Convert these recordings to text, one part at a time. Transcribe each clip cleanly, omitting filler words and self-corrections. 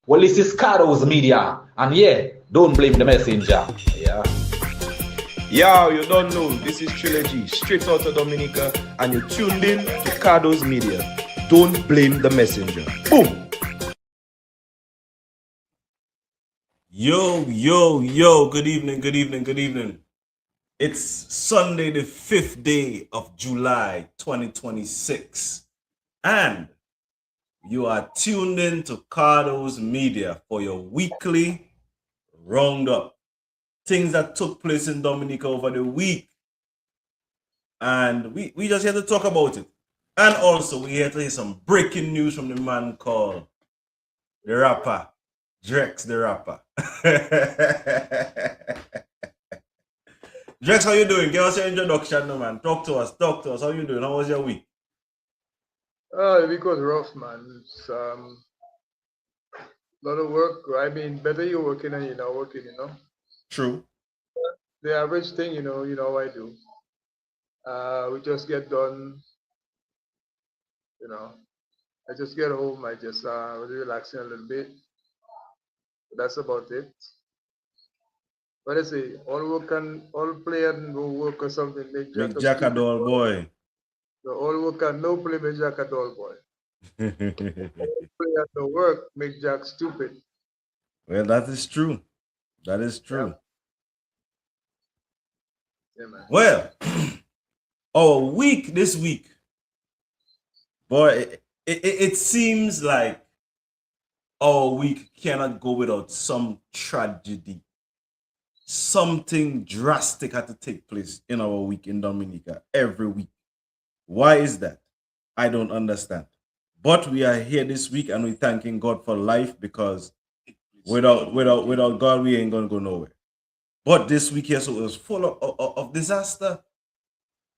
Well, this is Cardo's Media, and yeah, don't blame the messenger. Yeah. Yo, you don't know, this is Trilogy, straight out of Dominica, and you're tuned in to Cardo's Media. Don't blame the messenger. Boom! Yo, good evening. It's Sunday, the 5th day of July 2026, and you are tuned in to Cardo's Media for your weekly roundup. Things that took place in Dominica over the week, and we just here to talk about it. And also, we're here to hear some breaking news from the man called the rapper, Drex the rapper. Drex, how you doing? Give us your introduction, no man. Talk to us. How you doing? How was your week? The week was rough, man. It's a lot of work. I mean, better you're working than you're not working, you know. True. The average thing, you know how I do. We just get done, you know. I just get home, I just was relaxing a little bit. But that's about it. What I say, all play and no work or something make Jack a dull boy. So all work and no play make Jack a dull boy. All play and no work make Jack stupid. Well, that is true. Yeah, man. Well, our week this week, boy, it seems like our week cannot go without some tragedy. Something drastic had to take place in our week in Dominica every week. Why is that? I don't understand. But we are here this week and we're thanking God for life, because without God, we ain't gonna go nowhere. But this week here, so it was full of disaster.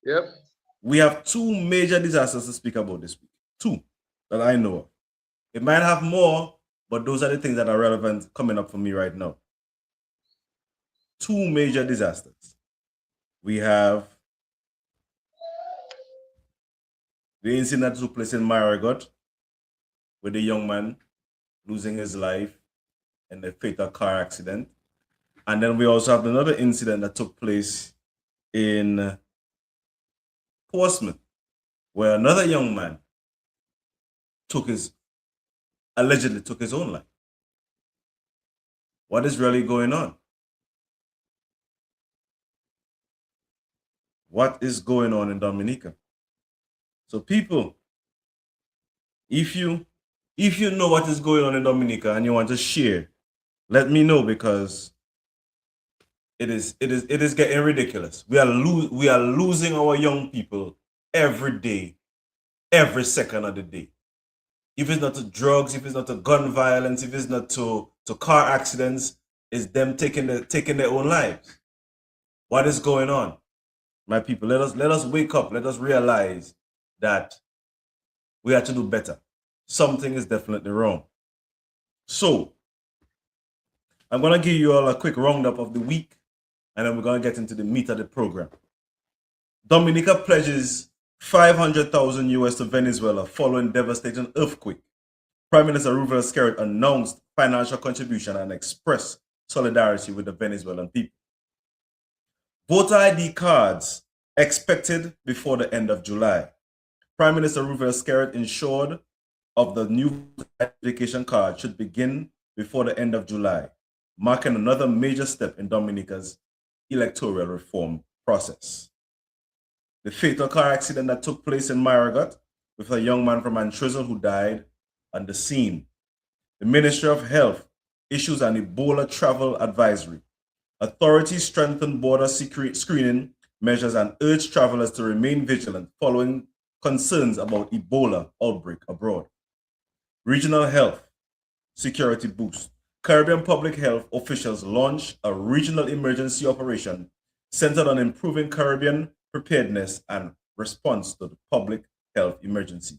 Yep. We have two major disasters to speak about this week. Two that I know of. It might have more, but those are the things that are relevant coming up for me right now. Two major disasters. We have the incident that took place in Marigot with the young man losing his life in a fatal car accident. And then we also have another incident that took place in Portsmouth, where another young man allegedly took his own life. What is really going on? What is going on in Dominica? So people, if you know what is going on in Dominica and you want to share, let me know, because it is getting ridiculous. We are losing our young people every day, every second of the day. If it's not to drugs, if it's not to gun violence, if it's not to car accidents, it's them taking their own lives. What is going on? My people, let us wake up. Let us realize that we have to do better. Something is definitely wrong. So, I'm going to give you all a quick roundup of the week, and then we're going to get into the meat of the program. Dominica pledges 500,000 US to Venezuela following devastating earthquake. Prime Minister Rufus Skerrit announced financial contribution and expressed solidarity with the Venezuelan people. Voter ID cards expected before the end of July. Prime Minister Rufus Skerrit ensured of the new identification card should begin before the end of July, marking another major step in Dominica's electoral reform process. The fatal car accident that took place in Marigot with a young man from Antrizal who died on the scene. The Ministry of Health issues an Ebola travel advisory. Authorities strengthen border screening measures and urge travelers to remain vigilant following concerns about Ebola outbreak abroad. Regional health security boost. Caribbean public health officials launch a regional emergency operation centered on improving Caribbean preparedness and response to the public health emergencies.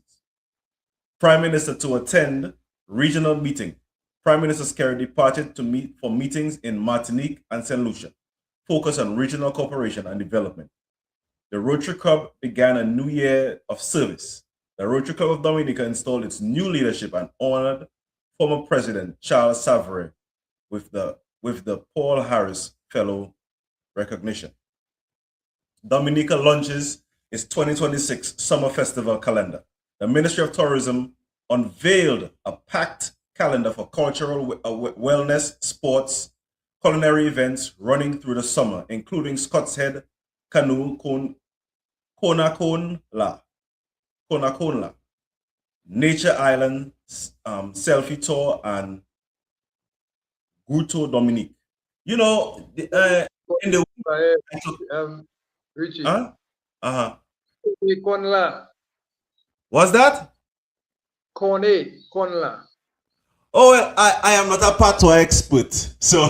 Prime Minister to attend regional meeting. Prime Minister Skerrit departed to meet for meetings in Martinique and St. Lucia, focused on regional cooperation and development. The Rotary Club began a new year of service. The Rotary Club of Dominica installed its new leadership and honored former President Charles Savary with the Paul Harris Fellow recognition. Dominica launches its 2026 Summer Festival calendar. The Ministry of Tourism unveiled a packed calendar for cultural wellness, sports, culinary events running through the summer, including Scott's Head, Canoe, Conakona, Nature Island, Selfie Tour, and Guto Dominique. You know, in the Richie. Conla. What's that? Conla. Oh, well, I am not a patois expert, so.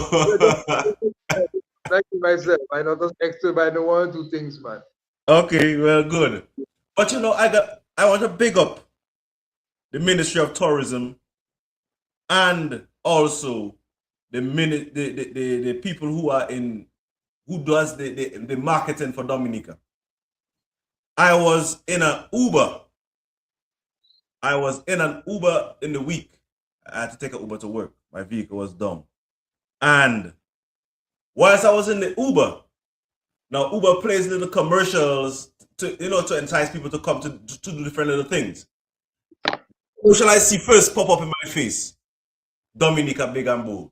Like myself, I'm not an expert, but I know one or two things, man. Okay, well, good. But you know, I want to big up the Ministry of Tourism and also the people who does the marketing for Dominica. I was in an Uber in the week. I had to take an Uber to work. My vehicle was dumb. And whilst I was in the Uber, now Uber plays little commercials to entice people to come to do different little things. Who shall I see first pop up in my face? Dominica Big and Bold.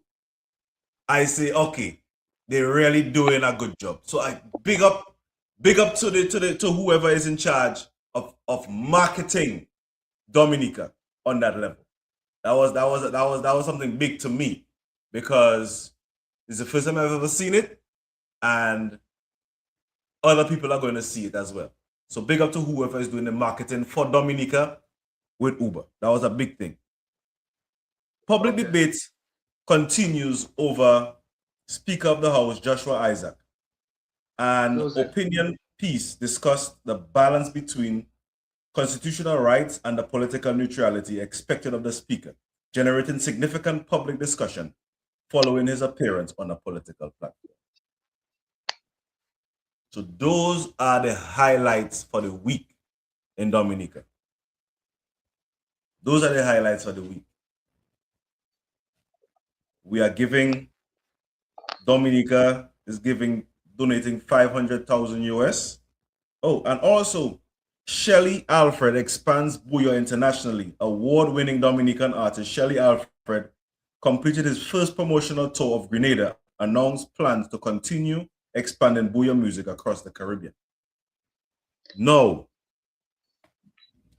I say, okay, they're really doing a good job. So I big up to whoever is in charge of marketing Dominica on that level. That was something big to me because it's the first time I've ever seen it, and other people are going to see it as well. So big up to whoever is doing the marketing for Dominica with Uber. That was a big thing. Public debate continues over Speaker of the House Joshua Isaac, and opinion piece discussed the balance between constitutional rights and the political neutrality expected of the Speaker, generating significant public discussion following his appearance on a political platform. So those are the highlights for the week in Dominica. Those are the highlights for the week. We are giving, Dominica is donating 500,000 US. Oh, and also Shelly Alfred expands Bouyon internationally. Award-winning Dominican artist Shelly Alfred completed his first promotional tour of Grenada, announced plans to continue expanding Bouyon music across the Caribbean. Now,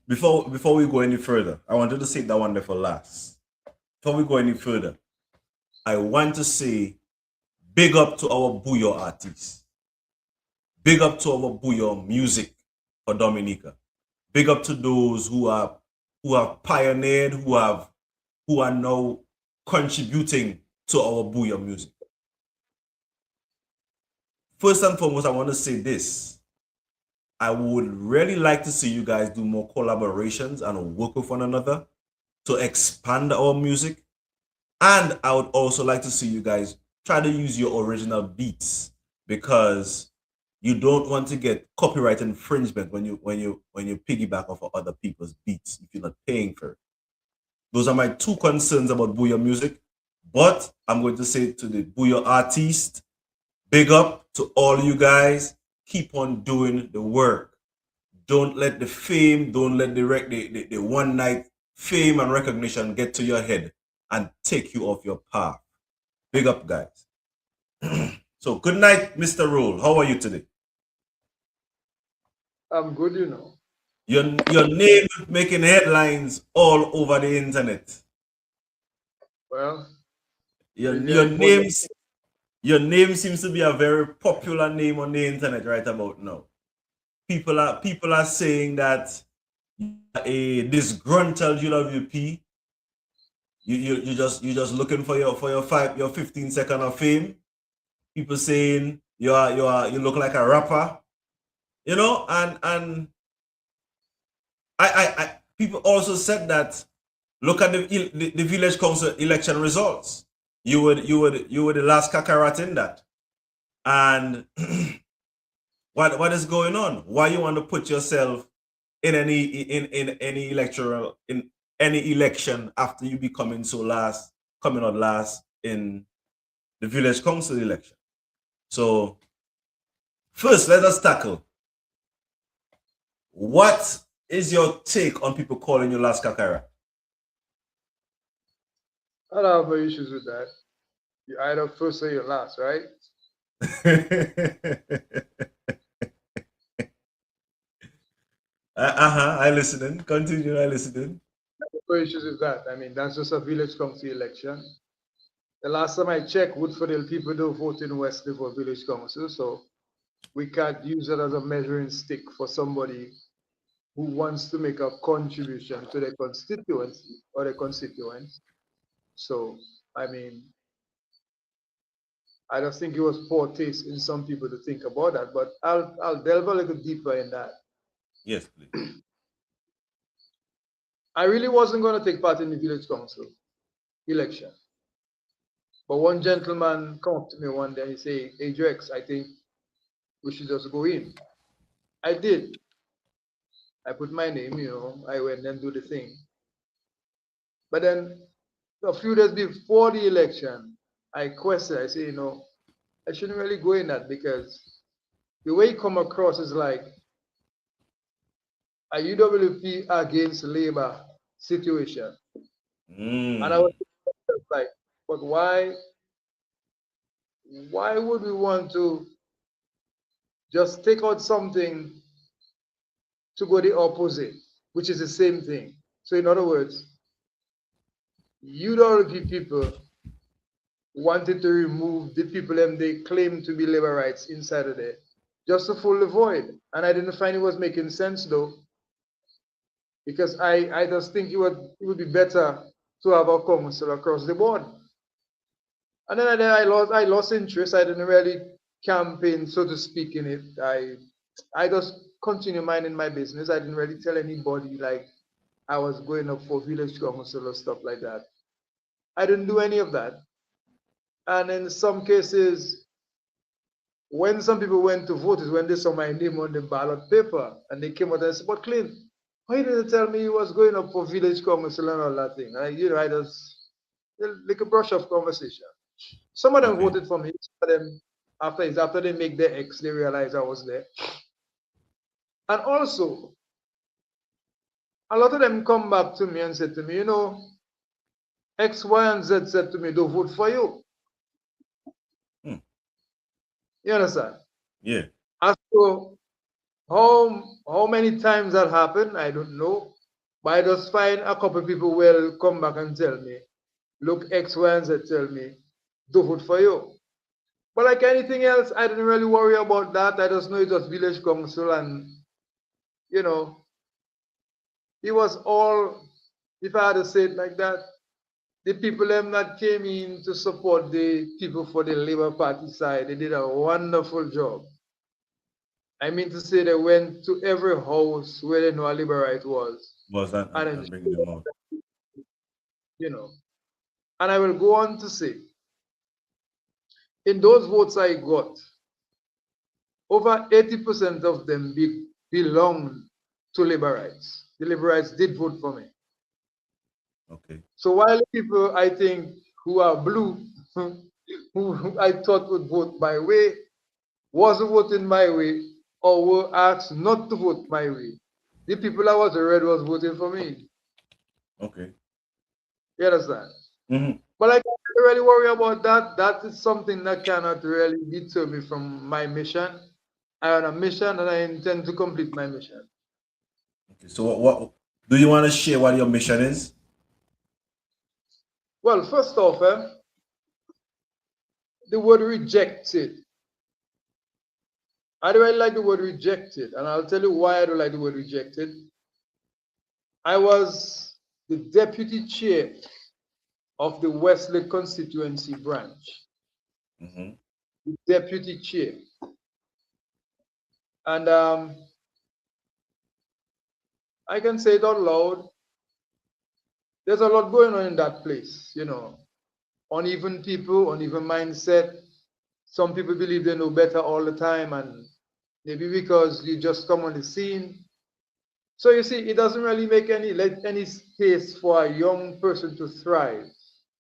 before we go any further, I wanted to save that one there for last. Before we go any further, I want to say big up to our Bouyon artists. Big up to our Bouyon music for Dominica. Big up to those who have pioneered, who are now contributing to our Bouyon music. First and foremost, I want to say this. I would really like to see you guys do more collaborations and work with one another to expand our music. And I would also like to see you guys try to use your original beats, because you don't want to get copyright infringement when you piggyback off of other people's beats if you're not paying for it. Those are my two concerns about Bouyon music. But I'm going to say to the Bouyon artist, big up to all you guys. Keep on doing the work. Don't let the fame, don't let the one night fame and recognition get to your head and take you off your path. Big up, guys. So good night, Mr. Roll. How are you today? I'm good, you know. Your name making headlines all over the internet. Well, your name seems to be a very popular name on the internet right about now. People are saying that a disgruntled UWP. You just looking for your 15 seconds of fame. People saying you look like a rapper, you know, and I people also said that look at the village council election results. You were the last kakarot in that, and what is going on? Why you want to put yourself in any any election after you be coming out last in the village council election. So first, let us tackle, what is your take on people calling you last kakara? I don't have no issues with that. You either first or you're last, right? I listening. Continue, I listening. No issues with that. I mean, that's just a village council election. The last time I checked, Woodford people don't vote in Wesley for village council, so we can't use it as a measuring stick for somebody who wants to make a contribution to their constituency or their constituents. So, I mean, I just think it was poor taste in some people to think about that, but I'll delve a little deeper in that. Yes, please. I really wasn't going to take part in the village council election. But one gentleman come up to me one day and he say, "Hey, Drex, I think we should just go in." I did. I put my name, I went and do the thing. But then a few days before the election, I questioned, I say, I shouldn't really go in that because the way it come across is like a UWP against Labour situation. And I was like, but why would we want to just take out something to go the opposite, which is the same thing? So in other words, UWP people wanted to remove the people they claim to be labor rights inside of there, just to fill the void. And I didn't find it was making sense though, because I just think it would be better to have a council across the board. And then I lost interest. I didn't really campaign, so to speak, in it. I just continue minding my business. I didn't really tell anybody like I was going up for village council or stuff like that. I didn't do any of that. And in some cases, when some people went to vote is when they saw my name on the ballot paper and they came out and said, "But Clint, why didn't you tell me you was going up for village council and all that thing?" And I just like a brush off conversation. Some of them voted for me. Some of them, after they make their X, they realize I was there. And also, a lot of them come back to me and said to me, X, Y, and Z said to me, "Don't vote for you." You understand? Yeah. As to how many times that happened, I don't know. But I just find a couple of people will come back and tell me, "Look, X, Y, and Z tell me, don't vote for you." But like anything else, I didn't really worry about that. I just know it was village council and, it was all, if I had to say it like that, the people that came in to support the people for the Labour Party side, they did a wonderful job. I mean to say they went to every house where they know a Labourite was. Was that? And bringing them out. And I will go on to say, in those votes I got, over 80% of them belonged to Labourites. The Labourites did vote for me. Okay. So while people, I think, who are blue, who I thought would vote my way, wasn't voting my way, or were asked not to vote my way, the people that was red was voting for me. Okay. You understand? Mm-hmm. But I can't really worry about that. That is something that cannot really deter me from my mission. I am on a mission and I intend to complete my mission. Okay. So what do you want to share what your mission is? Well, first off, the word rejected. I don't really like the word rejected, and I'll tell you why I don't like the word rejected. I was the deputy chair of the Wesley constituency branch. Mm-hmm. The deputy chair. And I can say it out loud. There's a lot going on in that place, uneven people, uneven mindset. Some people believe they know better all the time, and maybe because you just come on the scene, So you see, it doesn't really make any space for a young person to thrive.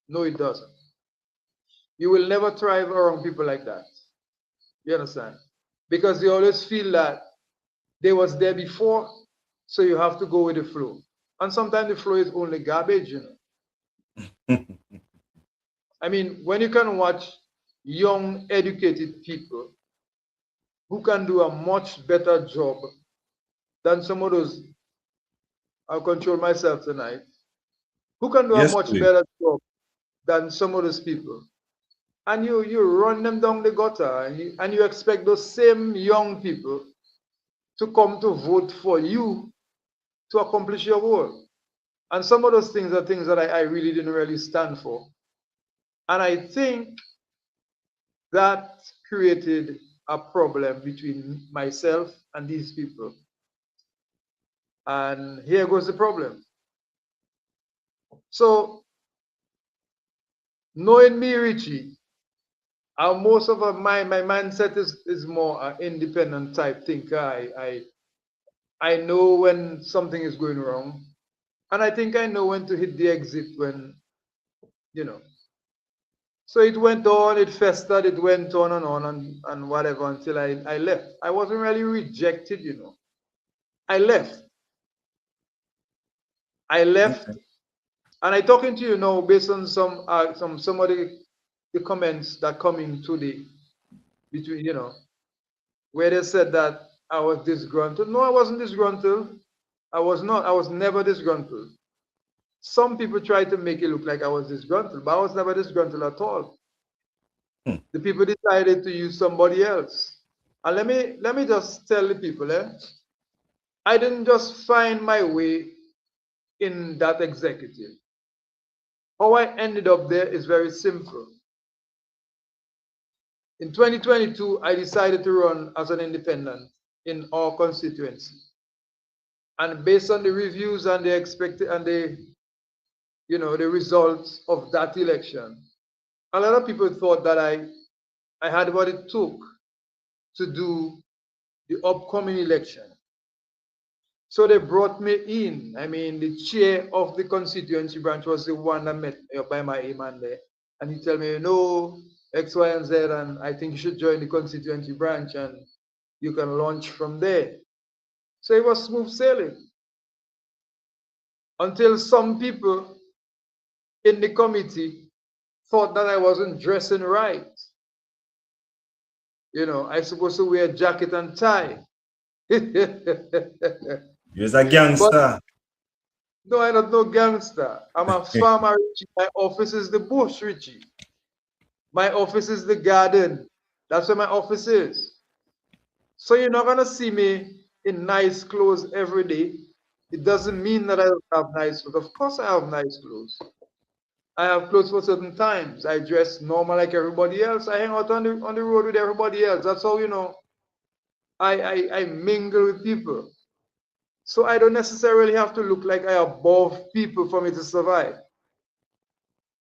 No, it doesn't. You will never thrive around people like that. You understand? Because they always feel that they was there before, so you have to go with the flow. And sometimes the flow is only garbage, you know. I mean, when you can watch young, educated people who can do a much better job than some of those, I'll control myself tonight, who can do a Yes, much please. better job than some of those people. And you run them down the gutter, and you expect those same young people to come to vote for you to accomplish your goal. And some of those things are things that I really didn't really stand for. And I think that created a problem between myself and these people. And here goes the problem. So, knowing me, Richie, most of my mindset is more an independent type thinker. I know when something is going wrong, and I think I know when to hit the exit when, you know. So it went on, it festered, it went on and whatever until I left. I wasn't really rejected, you know. I left. Okay. And I talking to you now based on some of the comments that come in today between, you know, where they said that I was disgruntled. No, I wasn't disgruntled. I was not. I was never disgruntled. Some people try to make it look like I was disgruntled, but I was never disgruntled at all. Hmm. The people decided to use somebody else. And let me just tell the people, I didn't just find my way in that executive. How I ended up there is very simple. In 2022, I decided to run as an independent in our constituency. And based on the reviews and the expected and the, you know, the results of that election, a lot of people thought that I had what it took to do the upcoming election. So they brought me in. I mean, the chair of the constituency branch was the one that met me by my man there. And he told me, you know, X, Y, and Z, and I think you should join the constituency branch and you can launch from there. So it was smooth sailing. Until some people in the committee thought that I wasn't dressing right. You know, I supposed to wear jacket and tie. You're a But gangster. no, I'm not no gangster. I'm a farmer, Richie. My office is the bush, Richie. My office is the garden. That's where my office is. So you're not gonna see me in nice clothes every day. It doesn't mean that I don't have nice clothes. Of course I have nice clothes. I have clothes for certain times. I dress normal like everybody else. I hang out on the road with everybody else. That's how, you know, I mingle with people. So I don't necessarily have to look like I above people for me to survive.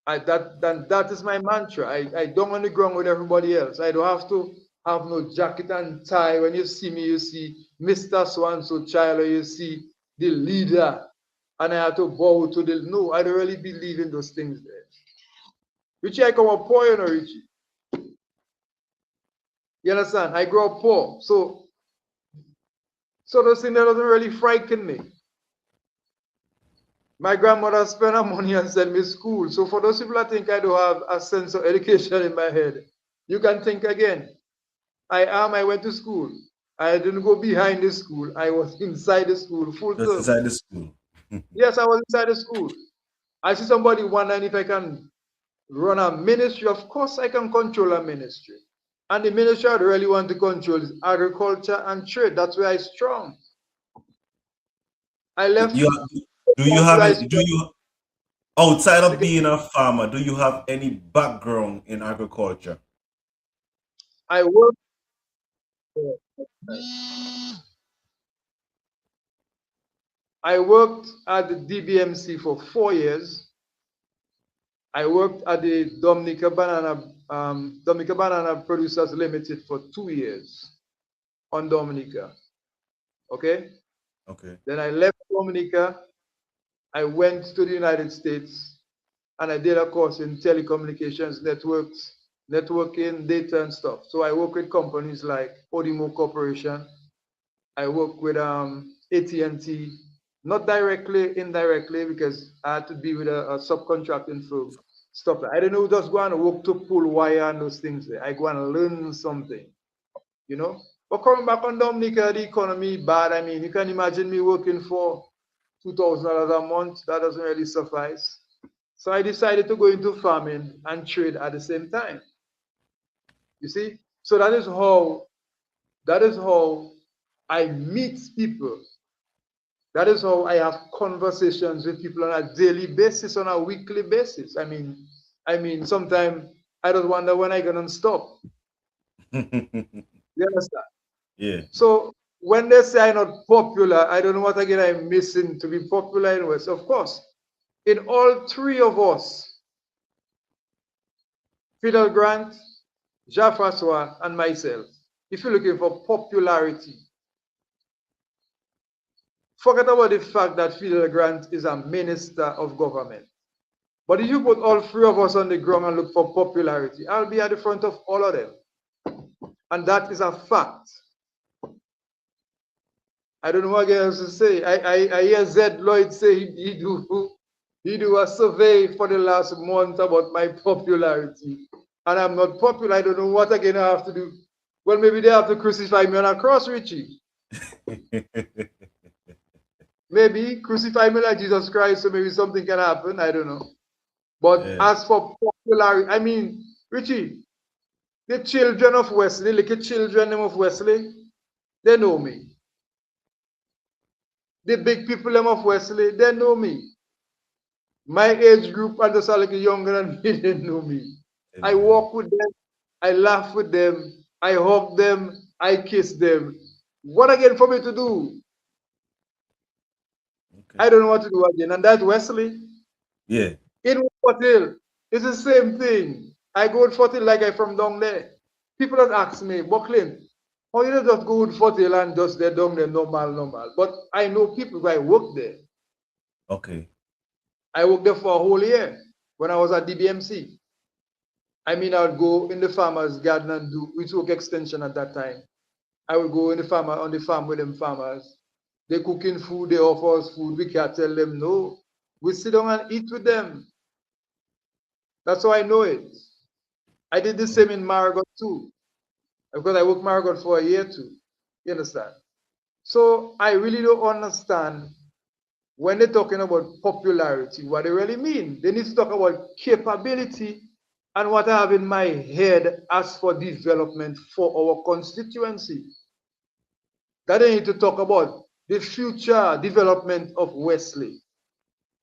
That is my mantra. I don't on the ground with everybody else. I don't have to have no jacket and tie. When you see me, you see Mr. So-and-so child, or you see the leader, and I have to bow to the, no, I don't really believe in those things there. Richie, I come up poor, you know, Richie. You understand? I grew up poor. So those things that doesn't really frighten me. My grandmother spent her money and sent me to school. So for those people that think I don't have a sense of education in my head, you can think again. I went to school. I didn't go behind the school. I was inside the school full Just term. inside the school. Yes, I was inside the school. I see somebody wondering if I can run a ministry. Of course I can control a ministry. And the ministry I really want to control is agriculture and trade. That's where I'm strong. I left. Outside of being a farmer, do you have any background in agriculture? I worked. I worked at the DBMC for 4 years. I worked at the Dominica Banana Producers Limited for 2 years on Dominica. Okay? Okay. Then I left Dominica. I went to the United States and I did a course in telecommunications, networking, data and stuff. So I work with companies like Odimo Corporation. I work with AT&T, not directly, indirectly, because I had to be with a subcontracting firm. Stuff like I don't know, just go and work to pull wire and those things. I go and learn something, you know. But coming back on Dominica, the economy bad. I mean, you can imagine me working for $2,000 a month. That doesn't really suffice. So I decided to go into farming and trade at the same time. You see? So that is how I meet people. That is how I have conversations with people on a daily basis, on a weekly basis. I mean, sometimes I don't wonder when I gonna stop. You understand? Yeah. So when they say I'm not popular, I don't know what again I'm missing to be popular in West. Of course, in all three of us, Fidel Grant, Jean Francois, and myself, if you're looking for popularity, forget about the fact that Fidel Grant is a minister of government. But if you put all three of us on the ground and look for popularity, I'll be at the front of all of them. And that is a fact. I don't know what else to say. I hear Zed Lloyd say he do a survey for the last month about my popularity. And I'm not popular. I don't know what again I have to do. Well, maybe they have to crucify me on a cross, Richie. Maybe crucify me like Jesus Christ, so maybe something can happen. I don't know. But as for popularity, I mean, Richie, the children of Wesley, like the children of Wesley, they know me. The big people of Wesley, they know me. My age group are just like younger than me, they know me. I walk with them, I laugh with them, I hug them, I kiss them. What again for me to do? Okay. I don't know what to do again. And that's Wesley. Yeah. In Fort Hill, it's the same thing. I go to Fort Hill like I'm from down there. People that ask me, Buckland, how you just go to Fort Hill and just they're down there normal. But I know people who I work there. Okay. I worked there for a whole year when I was at DBMC. I mean, I would go in the farmer's garden and do, we took extension at that time. I would go in the farmer on the farm with them farmers. They cooking food, they offer us food. We can't tell them no. We sit down and eat with them. That's how I know it. I did the same in Marigot too, because I worked Marigot for a year too. You understand? So I really don't understand when they're talking about popularity, what they really mean. They need to talk about capability and what I have in my head as for development for our constituency. That they need to talk about the future development of Wesley,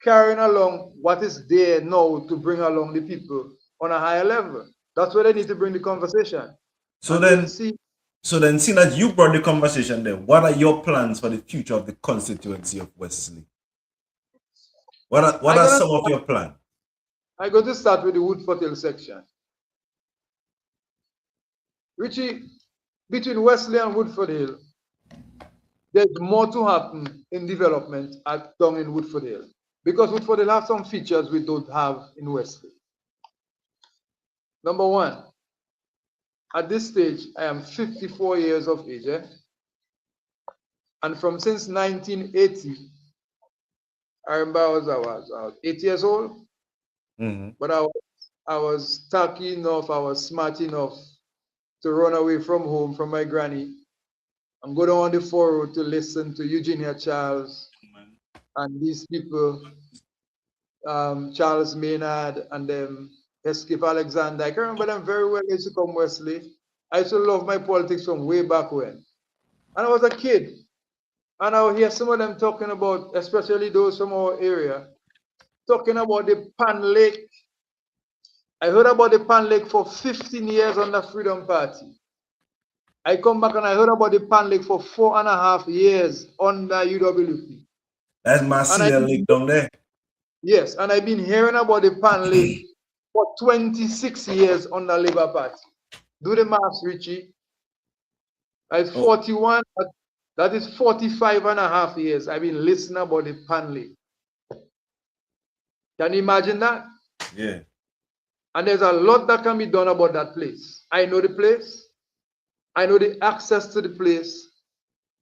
carrying along what is there now to bring along the people on a higher level. That's where they need to bring the conversation. So then, seeing that you brought the conversation there, what are your plans for the future of the constituency of Wesley? What are some of your plans? I'm going to start with the Woodford Hill section. Richie, between Wesley and Woodford Hill, there's more to happen in development down in Woodford Hill. Because Woodford Hill have some features we don't have in Wesley. Number one, at this stage, I am 54 years of age. And from since 1980, I remember I was 8 years old. Mm-hmm. But I was tacky enough, I was smart enough to run away from home from my granny and go down on the 4 to listen to Eugenia Charles and these people, Charles Maynard and them, Escape Alexander. I can remember them very well. They used to come Wesley. I used to love my politics from way back when. And I was a kid. And I would hear some of them talking about, especially those from our area, talking about the Pan Lake. I heard about the Pan Lake for 15 years on the Freedom Party. I come back and I heard about the Pan Lake for 4.5 years on the UWP. That's my senior lake down there. Yes, and I've been hearing about the Pan Lake for 26 years on the Labour Party. Do the maths, Richie. I'm 41. That is 45.5 years I've been listening about the Pan Lake. Can you imagine that? Yeah. And there's a lot that can be done about that place. I know the place. I know the access to the place.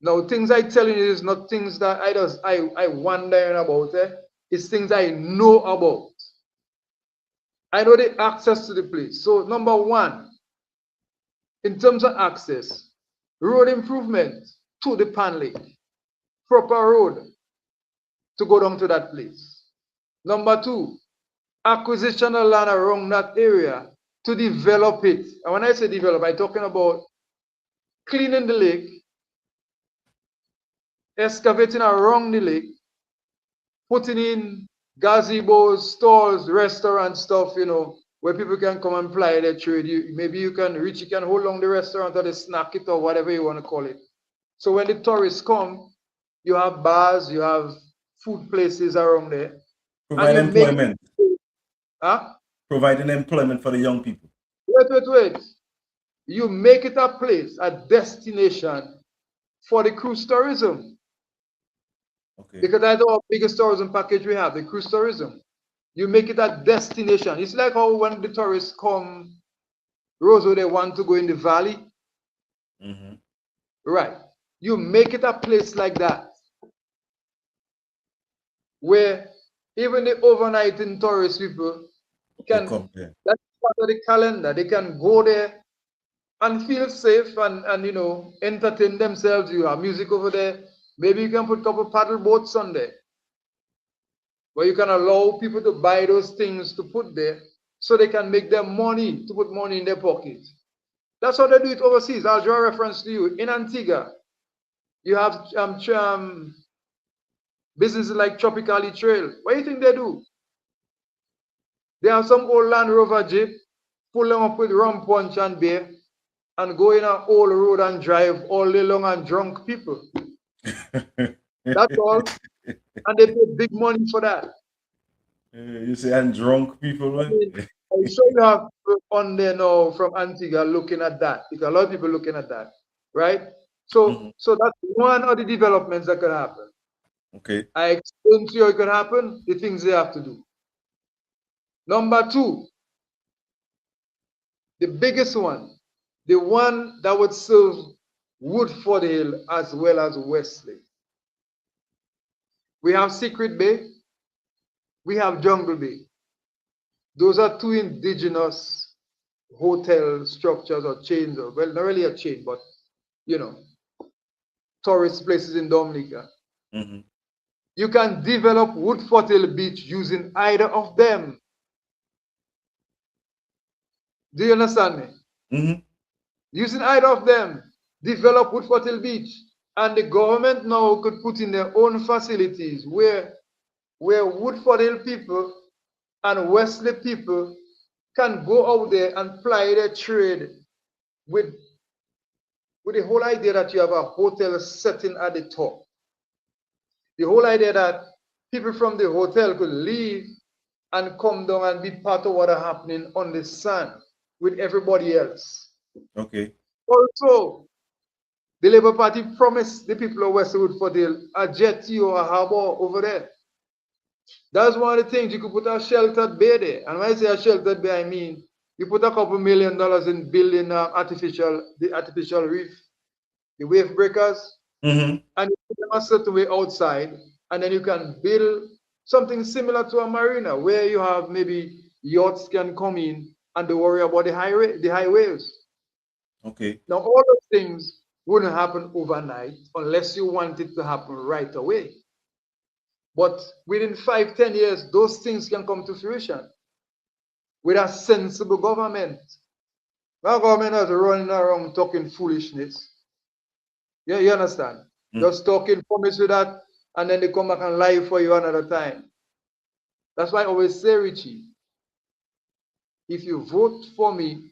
Now, things I tell you is not things that I wonder about. It's things I know about. I know the access to the place. So, number one, in terms of access, road improvement to the Pan Lake, proper road to go down to that place. Number two, acquisition of land around that area to develop it. And when I say develop, I'm talking about cleaning the lake, excavating around the lake, putting in gazebos, stores, restaurant stuff, you know, where people can come and ply their trade. Maybe you can hold on the restaurant or the snack it or whatever you want to call it. So when the tourists come, you have bars, you have food places around there. Provide employment. Providing employment for the young people. Wait. You make it a place, a destination for the cruise tourism. Okay. Because that's our biggest tourism package we have, the cruise tourism. You make it a destination. It's like how when the tourists come, Roseau, they want to go in the valley. Mm-hmm. Right. You make it a place like that, where even the overnighting tourist people can, that's part of the calendar. They can go there and feel safe and you know, entertain themselves. You have music over there. Maybe you can put a couple paddle boats on there, where you can allow people to buy those things to put there so they can make their money, to put money in their pocket. That's how they do it overseas. I'll draw a reference to you. In Antigua, you have businesses like Tropicali Trail. What do you think they do? They have some old Land Rover Jeep, pull them up with rum punch and beer, and go in an old road and drive all day long and drunk people. That's all. And they pay big money for that. You say, and drunk people, right? I'm sure you have people on there now from Antigua looking at that, because a lot of people looking at that, right? So, so that's one of the developments that could happen. Okay. I explained to you it could happen, the things they have to do. Number two, the biggest one, the one that would serve Woodford Hill as well as Wesley. We have Secret Bay, we have Jungle Bay. Those are two indigenous hotel structures or chains, or well, not really a chain, but you know, tourist places in Dominica. Mm-hmm. You can develop Woodford Hill Beach using either of them. Do you understand me? Mm-hmm. Using either of them, develop Woodford Hill Beach. And the government now could put in their own facilities where Woodford Hill people and Wesley people can go out there and ply their trade with the whole idea that you have a hotel setting at the top. The whole idea that people from the hotel could leave and come down and be part of what are happening on the sand with everybody else. Okay. Also, the Labour Party promised the people of Westwood for a jetty or a harbor over there. That's one of the things. You could put a sheltered bay there. And when I say a sheltered bay, I mean you put a couple $1 million in building the artificial reef, the wave breakers, and you put them a certain way outside, and then you can build something similar to a marina where you have maybe yachts can come in and don't worry about the high waves. Okay. Now all those things wouldn't happen overnight unless you want it to happen right away. But within 5-10 years, those things can come to fruition with a sensible government. Our government is running around talking foolishness. Yeah, you understand? Just talking promise with that, and then they come back and lie for you another time. That's why I always say, Richie, if you vote for me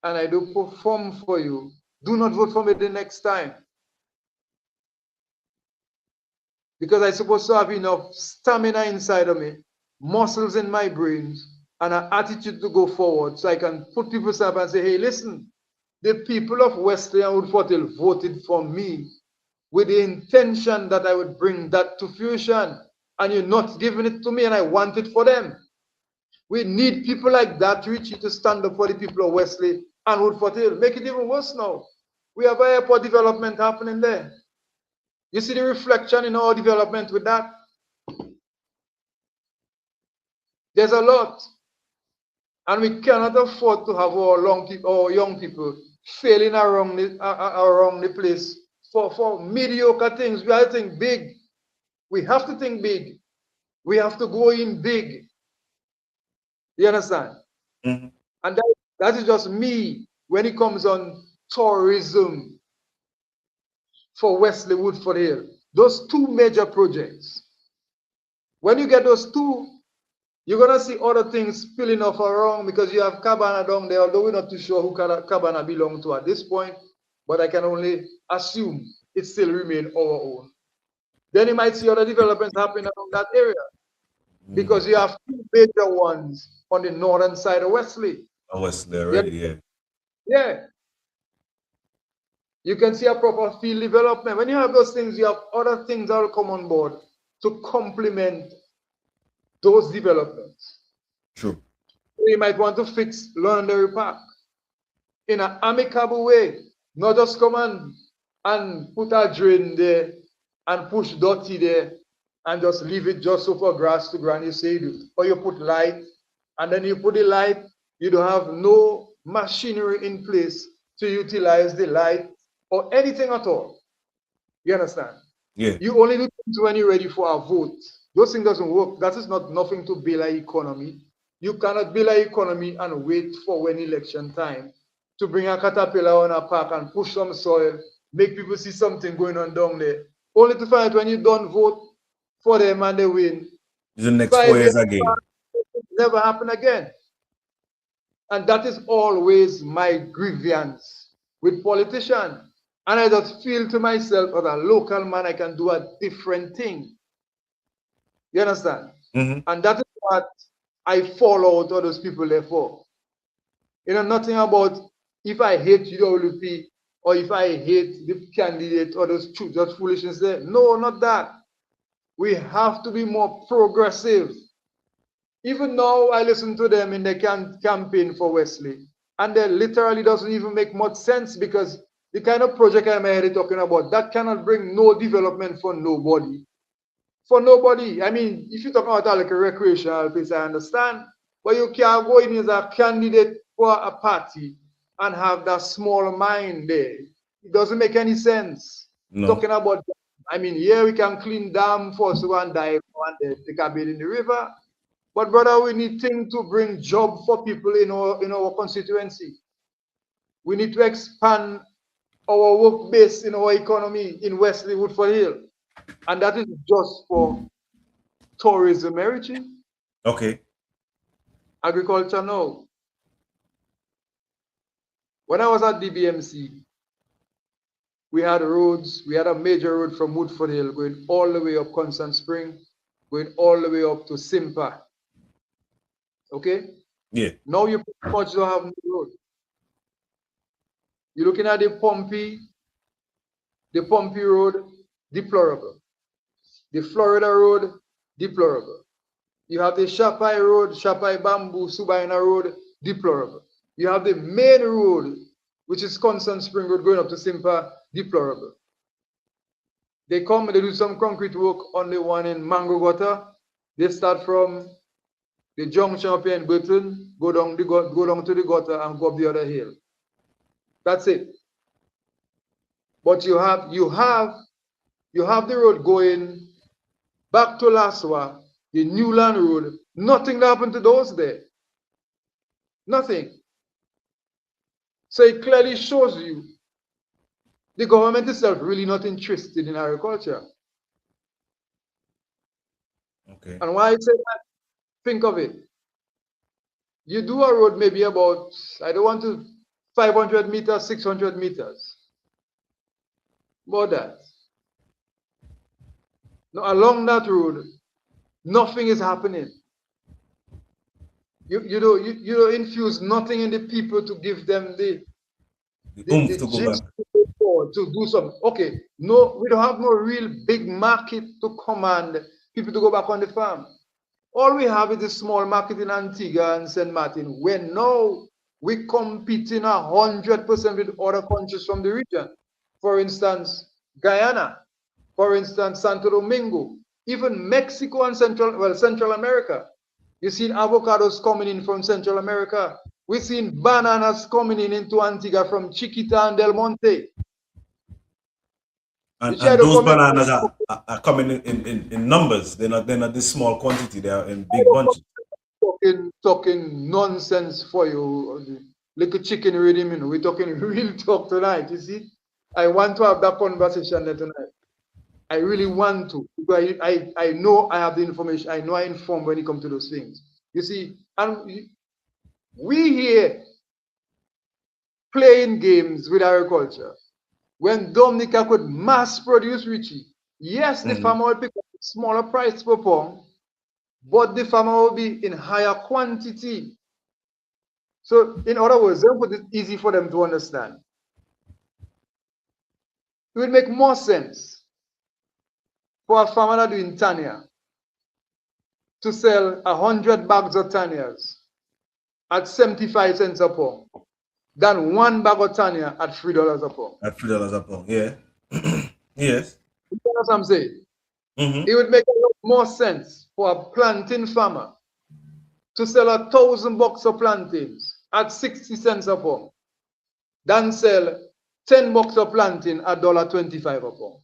and I do perform for you, do not vote for me the next time. Because I'm supposed to have enough stamina inside of me, muscles in my brains, and an attitude to go forward so I can put people up and say, hey, listen, the people of Wesley and Woodford Hill voted for me with the intention that I would bring that to fruition, and you're not giving it to me, and I want it for them. We need people like that, Richie, to stand up for the people of Wesley and Woodford Hill. Make it even worse now. We have an airport development happening there. You see the reflection in our development with that? There's a lot. And we cannot afford to have our young people failing around the place for mediocre things. We have to think big. We have to think big. We have to go in big. You understand? Mm-hmm. And that is just me when it comes on tourism for Wesley Woodford Hill. Those two major projects. When you get those two, you're going to see other things spilling off around, because you have Cabana down there, although we're not too sure who Cabana belongs to at this point, but I can only assume it still remains our own. Then you might see other developments happening around that area, because you have two major ones on the northern side of Wesley. Oh, Wesley already, yeah. Yeah. You can see a proper field development. When you have those things, you have other things that will come on board to complement those developments. True. You might want to fix Londonderry Park in an amicable way, not just come and put a drain there and push dirty there and just leave it just so for grass to grow, and you say you do. Or you put light, and then you put the light, you don't have no machinery in place to utilize the light or anything at all. You understand? Yeah. You only do things when you're ready for a vote. Those things doesn't work. That is not nothing to build an economy. You cannot build an economy and wait for when election time to bring a caterpillar on a park and push some soil, make people see something going on down there, only to find out when you don't vote for them and they win. The next 4 years again. Never happen again. And that is always my grievance with politicians. And I just feel to myself, as a local man, I can do a different thing. You understand? Mm-hmm. And that is what I follow out all those people there for. You know, nothing about if I hate UWP or if I hate the candidate or those foolishness there. No, not that. We have to be more progressive. Even now, I listen to them in the campaign for Wesley, and they literally doesn't even make much sense, because the kind of project I'm already talking about, that cannot bring no development for nobody. For nobody. I mean, if you talk about like a recreational place, I understand, but you can't go in as a candidate for a party and have that small mind there. It doesn't make any sense. No. Talking about, I mean, yeah, we can clean dam for us to go and dive and take a bathe in the river. But brother, we need things to bring job for people in our constituency. We need to expand our work base in our economy in Wesley Woodford Hill. And that is just for tourism, Richie. Okay. Agriculture, no. When I was at DBMC, we had roads. We had a major road from Woodford Hill going all the way up Constant Spring, going all the way up to Simpa. Okay? Yeah. Now you pretty much don't have no road. You're looking at the Pompey Road, deplorable. The Florida Road, deplorable. You have the Shapai Road, Shapai Bamboo, Subaina Road, deplorable. You have the main road, which is Constant Spring Road going up to Simpa, deplorable. They come and they do some concrete work on the one in Mango Gutter. They start from the junction up here in Burton, go down to the gutter and go up the other hill. That's it. But you have the road going back to Laswa, the Newland Road. Nothing happened to those there. Nothing. So it clearly shows you the government itself really not interested in agriculture. Okay. And why I say that, think of it. You do a road maybe about, I don't want to, 500 meters, 600 meters. More that. Now, along that road, nothing is happening. You don't infuse nothing in the people to give them the oomph to go back. to do some. Okay, no, we don't have no real big market to command people to go back on the farm. All we have is a small market in Antigua and St. Martin, where now we competing 100% with other countries from the region. For instance, Guyana, for instance, Santo Domingo, even Mexico and Central America. You've seen avocados coming in from Central America. We've seen bananas coming in into Antigua from Chiquita and Del Monte. And those bananas are coming in numbers. They're not this small quantity. They are in big bunches. Talking nonsense for you. Little chicken reading, you know. We're talking real talk tonight, you see. I want to have that conversation tonight. I really want to, because I know I have the information. I know I inform when it comes to those things. You see, and we here playing games with agriculture. When Dominica could mass produce, Richie, yes, the farmer will pick up a smaller price per pound, but the farmer will be in higher quantity. So, in other words, they put it easy for them to understand. It would make more sense for a farmer that doing Tanya to sell 100 bags of Tanyas at 75 cents a pound than one bag of Tanya at $3 a pound. At $3 a pound, yeah. Yes. You know what I'm saying? It would make a lot more sense for a plantain farmer to sell 1,000 boxes of plantains at 60 cents a pound than sell 10 boxes of plantain at $1.25 a pound.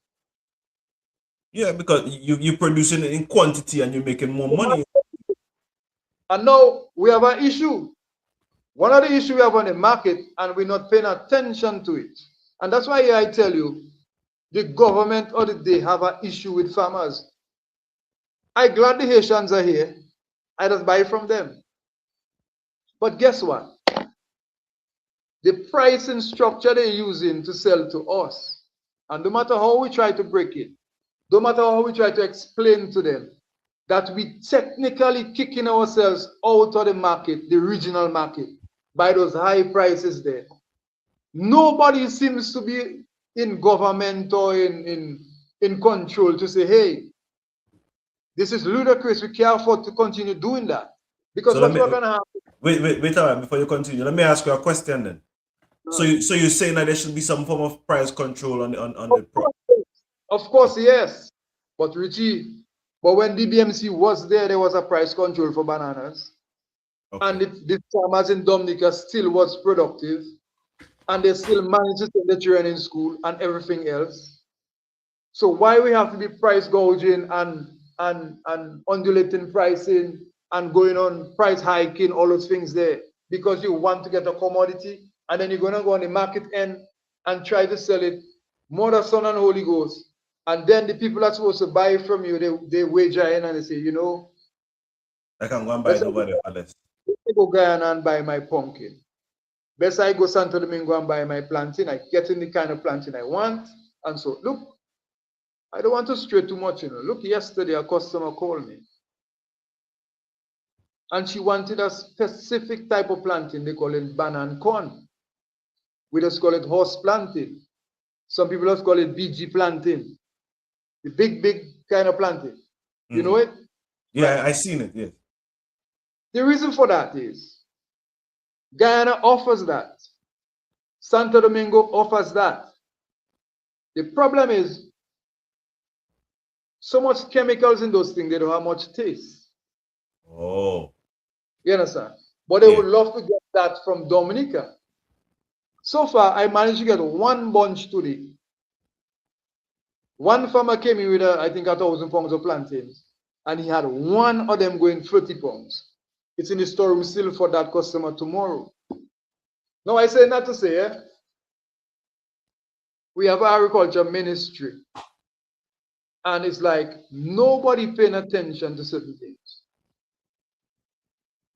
Yeah, because you're producing it in quantity and you're making more money. And now we have an issue. One of the issues we have on the market, and we're not paying attention to it. And that's why I tell you, the government or they have an issue with farmers. I'm glad the Haitians are here. I just buy from them. But guess what? The pricing structure they're using to sell to us, and no matter how we try to break it, no matter how we try to explain to them that we technically kicking ourselves out of the market, the regional market, by those high prices there. Nobody seems to be in government or in control to say, hey, this is ludicrous. We can't afford to continue doing that. Because so what's going to happen? Wait a minute before you continue. Let me ask you a question then. So you're saying that there should be some form of price control on the product? Of course, yes. But Richie, when DBMC was there, there was a price control for bananas. Okay. And the farmers in Dominica still was productive. And they still managed to send the children in school and everything else. So why we have to be price gouging and undulating pricing and going on price hiking, all those things there? Because you want to get a commodity and then you're going to go on the market end and try to sell it, Mother, Son, and Holy Ghost. And then the people that are supposed to buy from you, they wager in and they say, you know, I can go and buy nobody for less. Let me go Guyana and buy my pumpkin. Best I go Santo Domingo and buy my plantain. I get in the kind of plantain I want. And so, look, I don't want to stray too much, you know. Look, yesterday a customer called me. And she wanted a specific type of plantain. They call it banana corn. We just call it horse plantain. Some people just call it BG plantain. The big kind of plantain. You know it? Yeah, right. I seen it, yes. The reason for that is Guyana offers that. Santo Domingo offers that. The problem is so much chemicals in those things, they don't have much taste. Oh. You understand? But they would love to get that from Dominica. So far, I managed to get one bunch today. One farmer came in with, I think, 1,000 pounds of plantains, and he had one of them going 30 pounds. It's in the storeroom still for that customer tomorrow. Now, I say not to say, we have agriculture ministry, and it's like nobody paying attention to certain things.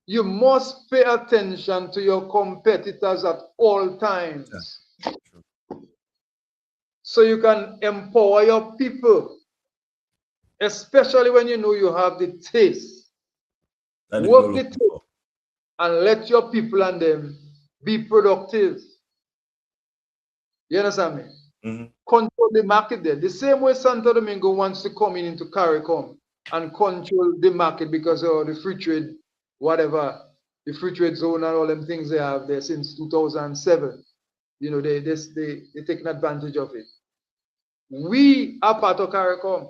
You must pay attention to your competitors at all times. Yeah. So you can empower your people, especially when you know you have the taste. Work the taste and let your people and them be productive. You understand me? control the market there. The same way Santo Domingo wants to come in into CARICOM and control the market because of the free trade, whatever, the free trade zone and all them things they have there since 2007. You know, they're taking advantage of it. We are part of CARICOM.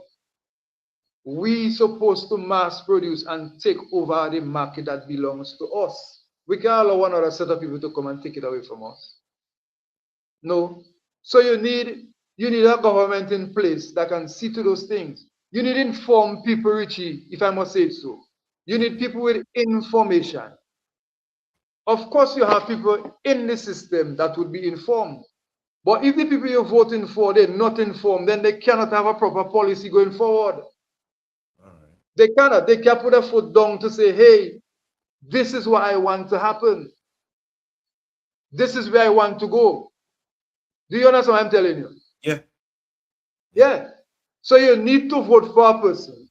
We supposed to mass produce and take over the market that belongs to us. We can't allow one other set of people to come and take it away from us. No. So you need a government in place that can see to those things. You need informed people, Richie, if I must say it so. You need people with information. Of course, you have people in the system that would be informed. But if the people you're voting for, they're not informed, then they cannot have a proper policy going forward. They cannot. They can't put a foot down to say, hey, this is what I want to happen. This is where I want to go. Do you understand what I'm telling you? Yeah. Yeah. So you need to vote for a person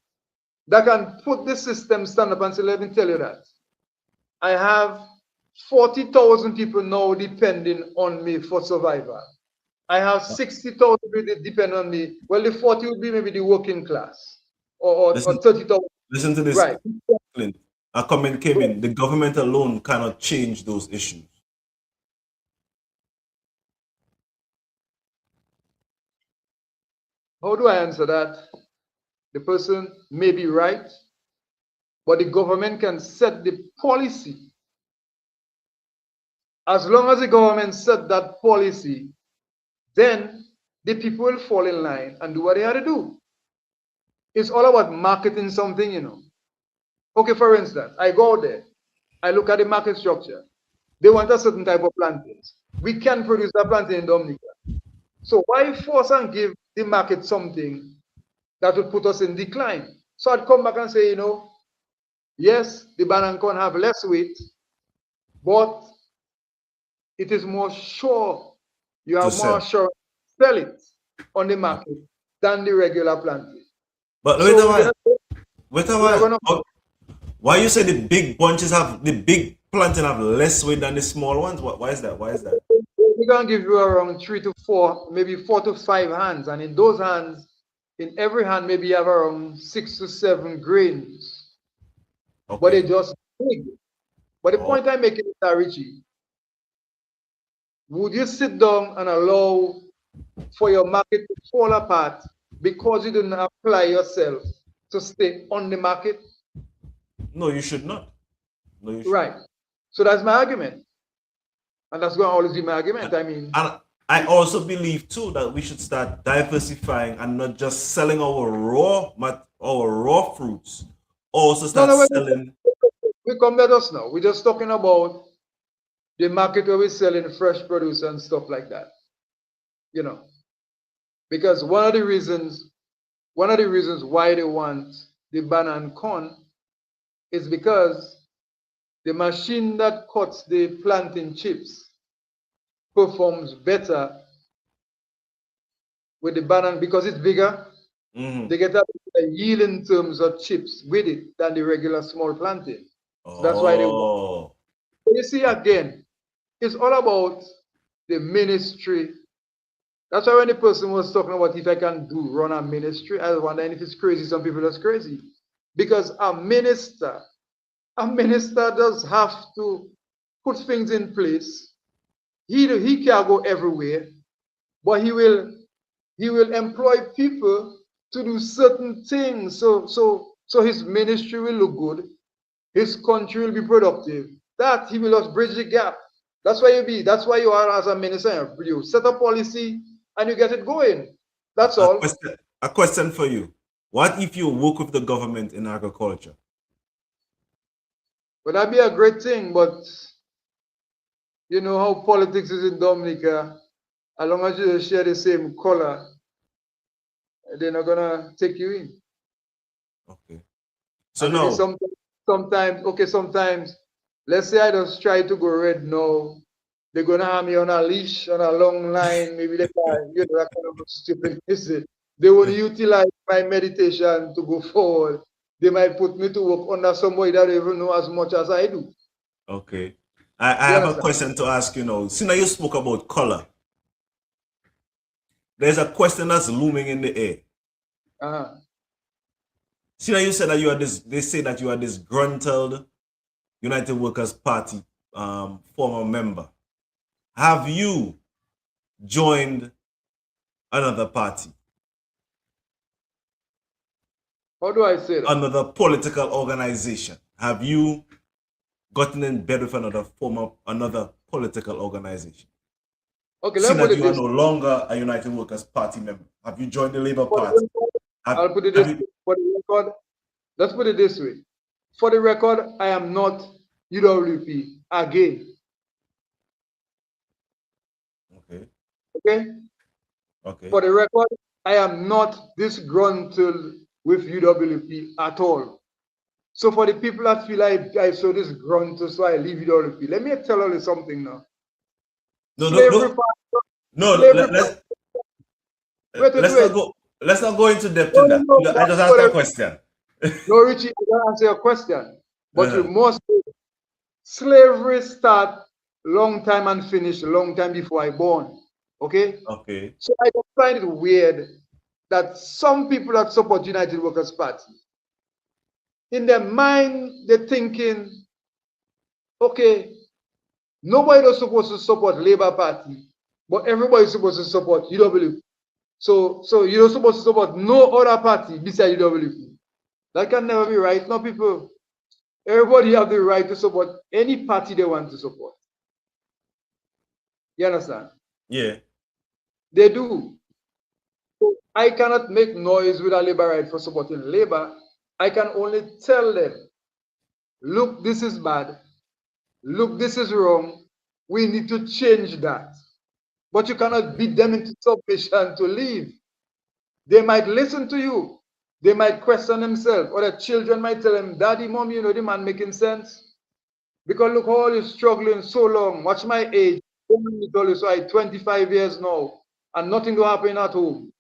that can put the system stand up and say, let me tell you that. I have 40,000 people now depending on me for survival. I have 60,000 people that depend on me. Well, the 40 would be maybe the working class or 30,000. Listen to this. Right. A comment came in. The government alone cannot change those issues. How do I answer that? The person may be right, but the government can set the policy. As long as the government set that policy, then the people will fall in line and do what they have to do. It's all about marketing something, you know. Okay, for instance, I go out there, I look at the market structure. They want a certain type of plantains. We can produce that plantain in Dominica. So why force and give the market something that would put us in decline? So I'd come back and say, you know, yes, the banana can have less weight, but it is more sure. You have more sure to sell it on the market than the regular plantain. But why you say the big bunches have the big plantain have less weight than the small ones? Why is that? Why is that? We're gonna give you around 3 to 4, maybe 4 to 5 hands, and in those hands, in every hand, maybe you have around 6 to 7 grains. Okay. But they just big. But the point I'm making is that, Richie, would you sit down and allow for your market to fall apart because you didn't apply yourself to stay on the market? No, you should not. No, you should. Right. So that's my argument. And that's going to always be my argument. And I also believe too that we should start diversifying and not just selling our raw fruits. Also start selling. We come let us now. We're just talking about the market where we're selling fresh produce and stuff like that. You know, because one of the reasons why they want the banana corn is because the machine that cuts the plantain chips performs better with the banana because it's bigger. They get a yield in terms of chips with it than the regular small plantain. So that's why they want. So you see, again, it's all about the ministry. That's why when the person was talking about if I can run a ministry, I was wondering if it's crazy. Some people are crazy. Because a minister does have to put things in place. He can't go everywhere, but he will employ people to do certain things. So his ministry will look good. His country will be productive. That he will just bridge the gap. That's why you are as a minister. You set a policy and you get it going. That's all. A question for you. What if you work with the government in agriculture? Would that be a great thing? But you know how politics is in Dominica. As long as you share the same color, they're not gonna take you in. Okay. So no. Sometimes, let's say I just try to go red now. They're gonna have me on a leash, on a long line. Maybe they can, you know, that kind of stupid visit. They would utilize my meditation to go forward. They might put me to work under somebody that don't even know as much as I do. Okay. I have a question to ask you now. Since you spoke about color, there's a question that's looming in the air. See, now you said that you are this. They say that you are disgruntled United Workers Party former member. Have you joined another party? How do I say that? Another political organization. Have you gotten in bed with another political organization? Okay, See let's put that it you are this no way. longer a United Workers Party member. Have you joined the Labour For the Party? record, I'll put it this way. For the record, let's put it this way. For the record, I am not UWP again. Okay. Okay? Okay. For the record, I am not disgruntled with UWP at all. So for the people that feel I saw this gruntled, so I leave UWP, let me tell you something now. Let's not go into depth in that. I just asked a question. No, Richie, I don't answer your question. But you must know, slavery start long time and finish long time before I born. Okay? Okay. So I just find it weird that some people that support United Workers Party, in their mind, they're thinking, okay, nobody is supposed to support Labour Party, but everybody is supposed to support UWP. So you're supposed to support no other party besides UWP. That can never be right. No, people. Everybody have the right to support any party they want to support. You understand? Yeah. They do. So I cannot make noise with a Labourite for supporting Labour. I can only tell them, look, this is bad. Look, this is wrong. We need to change that. But you cannot beat them into submission to leave. They might listen to you. They might question themselves, or their children might tell them, Daddy, Mom, you know the man making sense. Because look how you're struggling so long. Watch my age. So I 25 years now, and nothing to happen at home.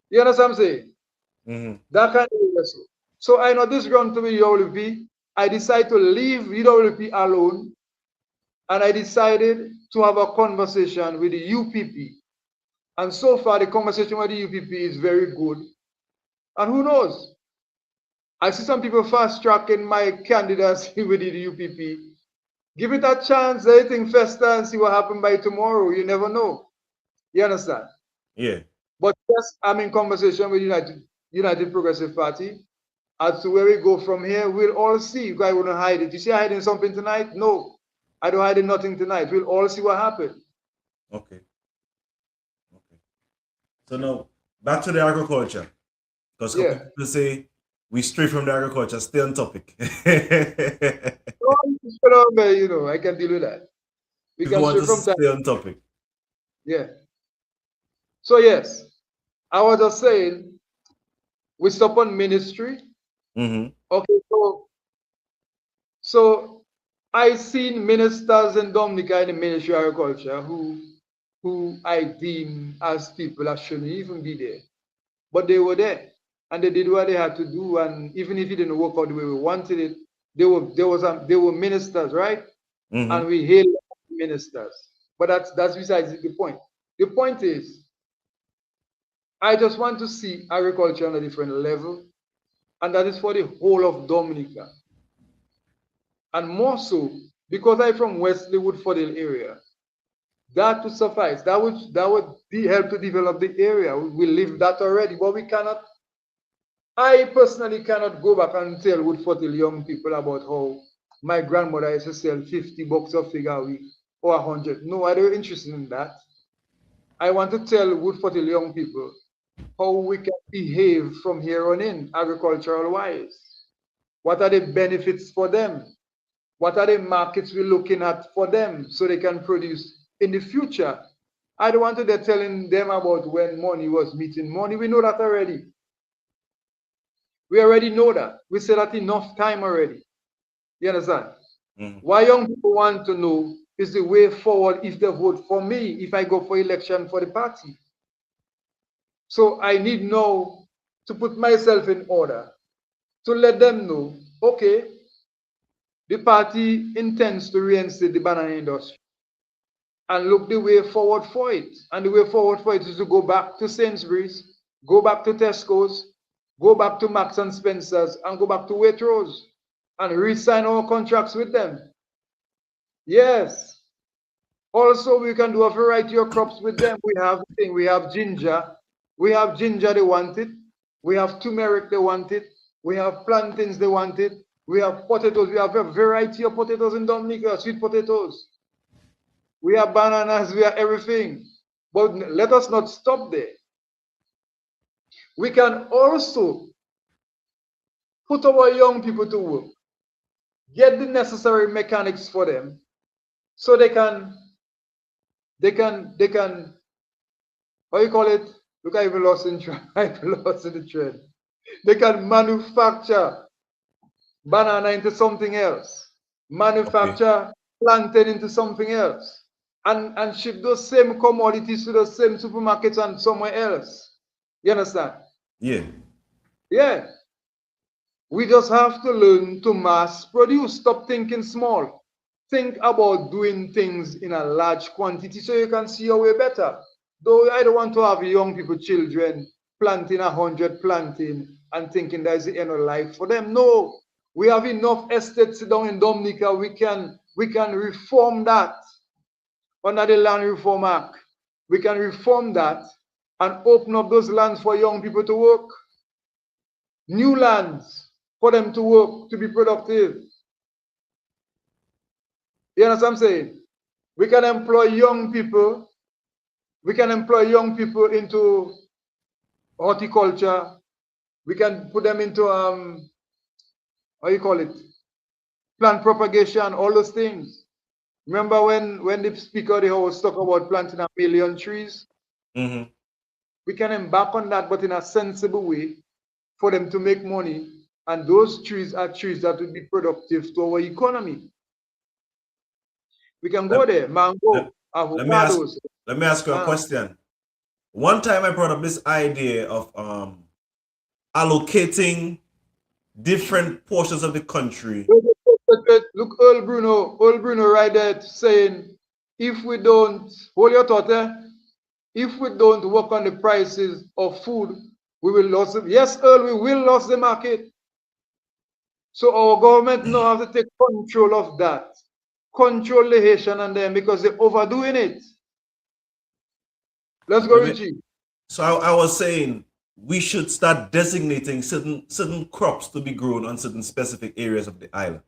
You understand what I'm saying? Mm-hmm. That kind of lesson. So I know this ground to be UWP. I decided to leave UWP alone, and I decided to have a conversation with the UPP. And so far, the conversation with the UPP is very good. And who knows? I see some people fast tracking my candidacy with the UPP. Give it a chance, let it fester and see what happens by tomorrow. You never know. You understand? Yeah. But yes, I'm in conversation with United Progressive Party. As to where we go from here, we'll all see. You guys wouldn't hide it. You see I hiding something tonight? No. I don't hide nothing tonight. We'll all see what happens. Okay. Okay. So now, back to the agriculture. Because people say we stray from the agriculture, stay on topic. You know, I can deal with that. We People can want to stray from stay on topic. Yeah. So yes, I was just saying, we stop on ministry. Mm-hmm. Okay, so I seen ministers in Dominica in the Ministry of Agriculture who I deem as people that shouldn't even be there. But they were there and they did what they had to do, and even if it didn't work out the way we wanted it, they were ministers, right? Mm-hmm. And we hail ministers. But that's besides the point. The point is, I just want to see agriculture on a different level, and that is for the whole of Dominica. And more so, because I'm from Wesley Woodfordale area, that would suffice. That would help to develop the area. We live that already, but we cannot. I personally cannot go back and tell Woodfordale young people about how my grandmother used to sell $50 of fig a week or 100. No, I don't interested in that. I want to tell Woodfordale young people how we can behave from here on in, agricultural wise. What are the benefits for them? What are the markets we're looking at for them so they can produce in the future? I don't want to be telling them about when money was meeting money. We know that already. We already know that. We said that enough time already. You understand? Mm-hmm. What young people want to know is the way forward if they vote for me, if I go for election for the party. So I need now to put myself in order to let them know, okay, the party intends to reinstate the banana industry. and look the way forward for it. And the way forward for it is to go back to Sainsbury's, go back to Tesco's, go back to Marks and Spencer's, and go back to Waitrose and re-sign our contracts with them. Yes. Also, we can do a variety of crops with them. We have ginger. We have ginger, they want it. We have turmeric, they want it. We have plantains, they want it. We have potatoes. We have a variety of potatoes in Dominica, sweet potatoes. We have bananas, we have everything. But let us not stop there. We can also put our young people to work, get the necessary mechanics for them, so they can, how you call it? Look, I even lost in the trend. They can manufacture banana into something else, manufacture plantain into something else, and ship those same commodities to the same supermarkets and somewhere else. You understand? Yeah. Yeah. We just have to learn to mass produce. Stop thinking small. Think about doing things in a large quantity so you can see your way better. Though I don't want to have young people, children, planting 100 planting and thinking that is the end of life for them. No, we have enough estates down in Dominica. We can reform that under the Land Reform Act. We can reform that and open up those lands for young people to work. New lands for them to work, to be productive. You understand what I'm saying? We can employ young people. We can employ young people into horticulture. We can put them into how you call it? Plant propagation, all those things. Remember when the Speaker of the House talked about planting 1 million trees? Mm-hmm. We can embark on that, but in a sensible way for them to make money. And those trees are trees that will be productive to our economy. We can go there. Mango, avocados. Let me ask you a question. One time I brought up this idea of allocating different portions of the country. Look, Earl Bruno right there saying, if we don't, hold your thought there, if we don't work on the prices of food, we will lose them. Yes, Earl, we will lose the market. So our government now has to take control of that. Control the Haitian and them because they're overdoing it. Let's go, Richie. So I was saying we should start designating certain crops to be grown on certain specific areas of the island.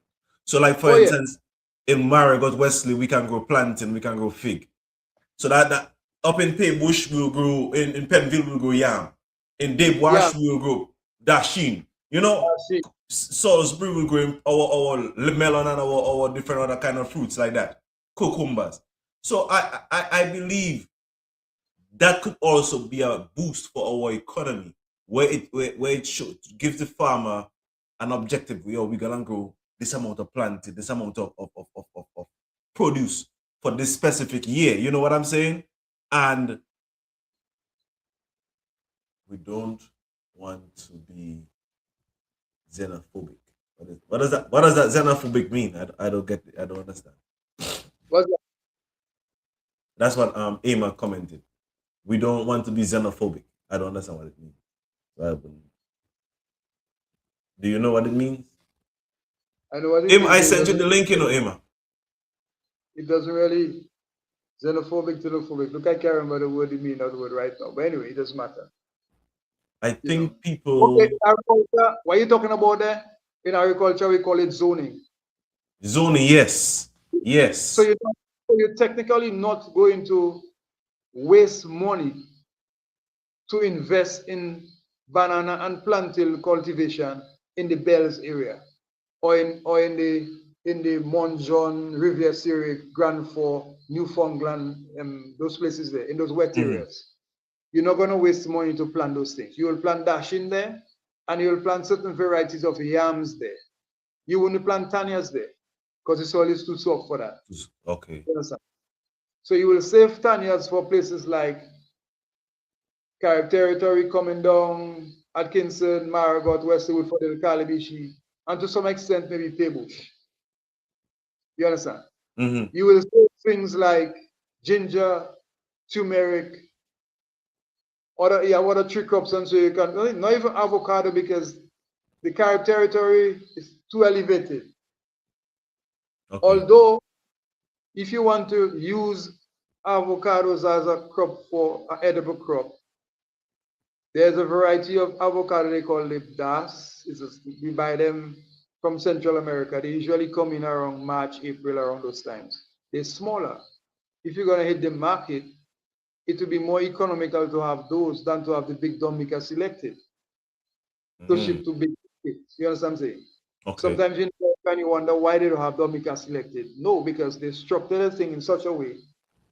So like for instance, in Marigot, Wesley, we can grow plantain, we can grow fig. So that up in Paybush we'll grow, in Penville we'll grow yam. In Dabewash we'll grow dasheen. You know, Salisbury will grow our melon and our different other kind of fruits like that. Cucumbers. So I believe that could also be a boost for our economy, where it should give the farmer an objective. We're gonna grow this amount of planting, this amount of produce for this specific year. You know what I'm saying? And we don't want to be xenophobic. What does that xenophobic mean? I don't get it. I don't understand. What's that? That's what Emma commented. We don't want to be xenophobic. I don't understand what it means. Do you know what it means? I know what it means. means. I sent you the link, you know, Emma. It doesn't really xenophobic. Look, I can't remember the word it means, not the word right now. But anyway, it doesn't matter. I think people. Okay, agriculture. What are you talking about there? In agriculture, we call it zoning. Zoning, yes, yes. So you're technically not going to waste money to invest in banana and plantain cultivation in the Bells area, or in the Mont John, Rivière Serie, Grand Fort, Newfoundland, those places there, in those wet areas. You're not going to waste money to plant those things. You will plant dasheen there, and you will plant certain varieties of yams there. You wouldn't plant tanias there, because it's always too soft for that. Okay. So you will save tanias for places like Carib Territory coming down, Atkinson, Marigot, Westwood, for the Calibishi, and to some extent maybe Paybush. You understand? Mm-hmm. You will save things like ginger, turmeric, what are 3 crops, and so you can not even avocado because the Carib territory is too elevated. Okay. Although, if you want to use avocados as a crop for an edible crop, there's a variety of avocado they call Libdas. We buy them from Central America. They usually come in around March, April, around those times. They're smaller. If you're going to hit the market, it will be more economical to have those than to have the big Dominica selected to ship to big markets. You understand what I'm saying? Okay. Sometimes you wonder why they don't have Dominica selected. No, because they structured the thing in such a way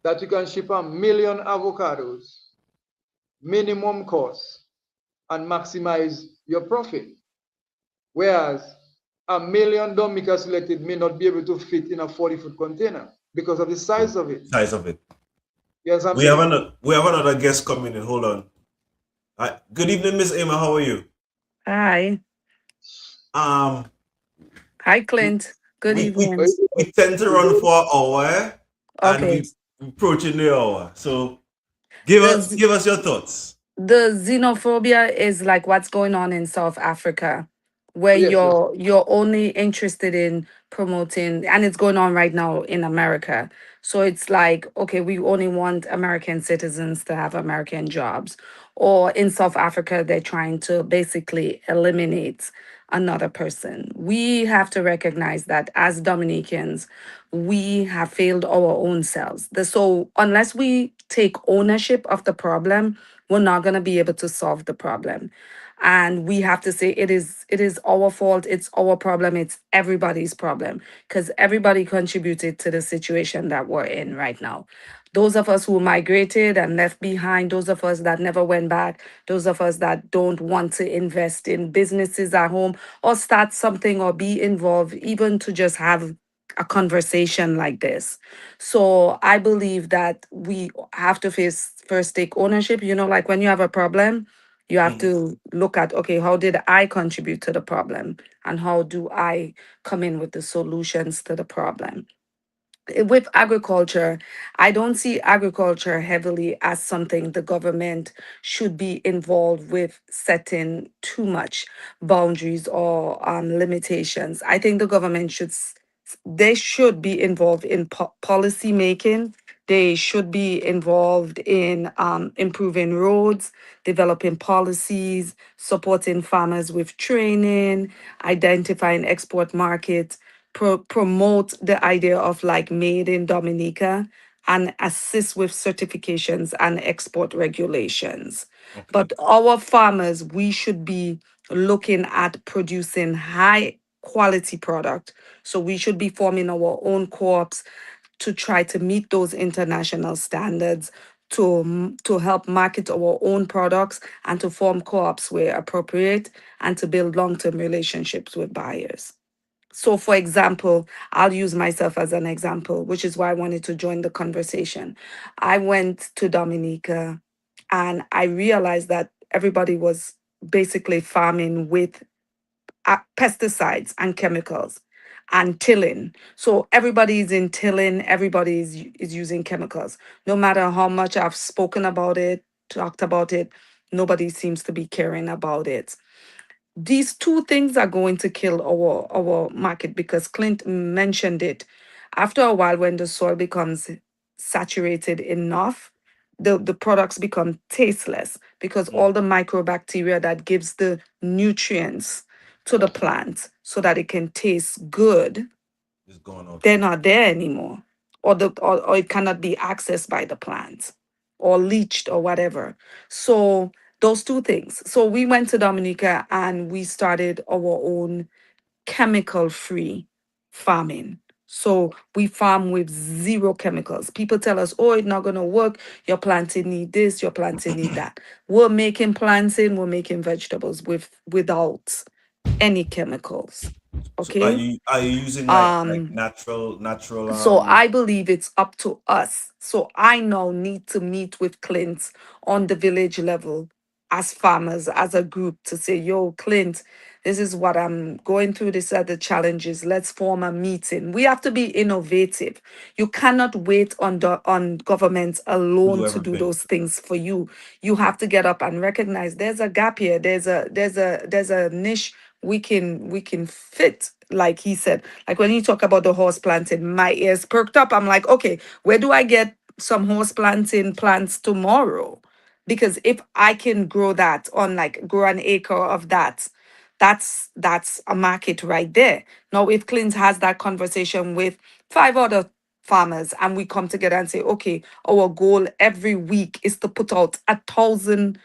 that you can ship 1,000,000 avocados, minimum cost, and maximize your profit. Whereas 1,000,000 Dominica selected may not be able to fit in a 40-foot container because of the size of it. Size of it. Yes, We have another guest coming in. Hold on. Good evening, Miss Emma. How are you? Hi. Um, Hi, Clint. Good evening. we tend to run for an hour, and Okay. we approaching the hour. So give us your thoughts. The xenophobia is like what's going on in South Africa, where Yes, you're only interested in promoting, and it's going on right now in America. So it's like, okay, we only want American citizens to have American jobs. Or in South Africa, they're trying to basically eliminate another person. We have to recognize that as Dominicans, we have failed our own selves. So unless we take ownership of the problem, we're not going to be able to solve the problem. And we have to say it is our fault, it's our problem, it's everybody's problem, because everybody contributed to the situation that we're in right now. Those of us who migrated and left behind, those of us that never went back, those of us that don't want to invest in businesses at home or start something or be involved, even to just have a conversation like this. So I believe that we have to first take ownership. Like when you have a problem, you have to look at, okay, how did I contribute to the problem? And how do I come in with the solutions to the problem? With agriculture, I don't see agriculture heavily as something the government should be involved with setting too much boundaries or limitations. I think the government they should be involved in policy making. They should be involved in improving roads, developing policies, supporting farmers with training, identifying export markets, promote the idea of like made in Dominica, and assist with certifications and export regulations. Okay. But our farmers, we should be looking at producing high quality product. So we should be forming our own co-ops to try to meet those international standards, to help market our own products, and to form co-ops where appropriate, and to build long-term relationships with buyers. So, for example, I'll use myself as an example, which is why I wanted to join the conversation. I went to Dominica and I realized that everybody was basically farming with pesticides and chemicals and tilling. So everybody is in tilling, everybody is using chemicals. No matter how much I've spoken about it, talked about it, nobody seems to be caring about it. These two things are going to kill our market, because Clint mentioned it. After a while, when the soil becomes saturated enough, the products become tasteless, because all the microbacteria that gives the nutrients to the plant so that it can taste good, It's going out. they're not there anymore, or it cannot be accessed by the plant, or leached or whatever. So those two things. So we went to Dominica and we started our own chemical free farming. So we farm with zero chemicals. People tell us, oh, it's not going to work. Your planting need this, your planting need that. We're making planting, we're making vegetables without any chemicals. So Okay. are you using like natural So I believe it's up to us. So I now need to meet with Clint on the village level as farmers, as a group, to say, yo, Clint, This is what I'm going through. These are the challenges. Let's form a meeting. We have to be innovative. You cannot wait on governments To alone do to do everything. those things for you. You have to get up and recognize there's a gap here. There's a niche we can fit. Like he said, like when you talk about the horse planting, my ears perked up. I'm like, okay, where do I get some horse planting plants tomorrow? Because if I can grow that on like grow an acre of that, that's a market right there. Now, if Clint has that conversation with 5 other farmers and we come together and say, okay, our goal every week is to put out 1,000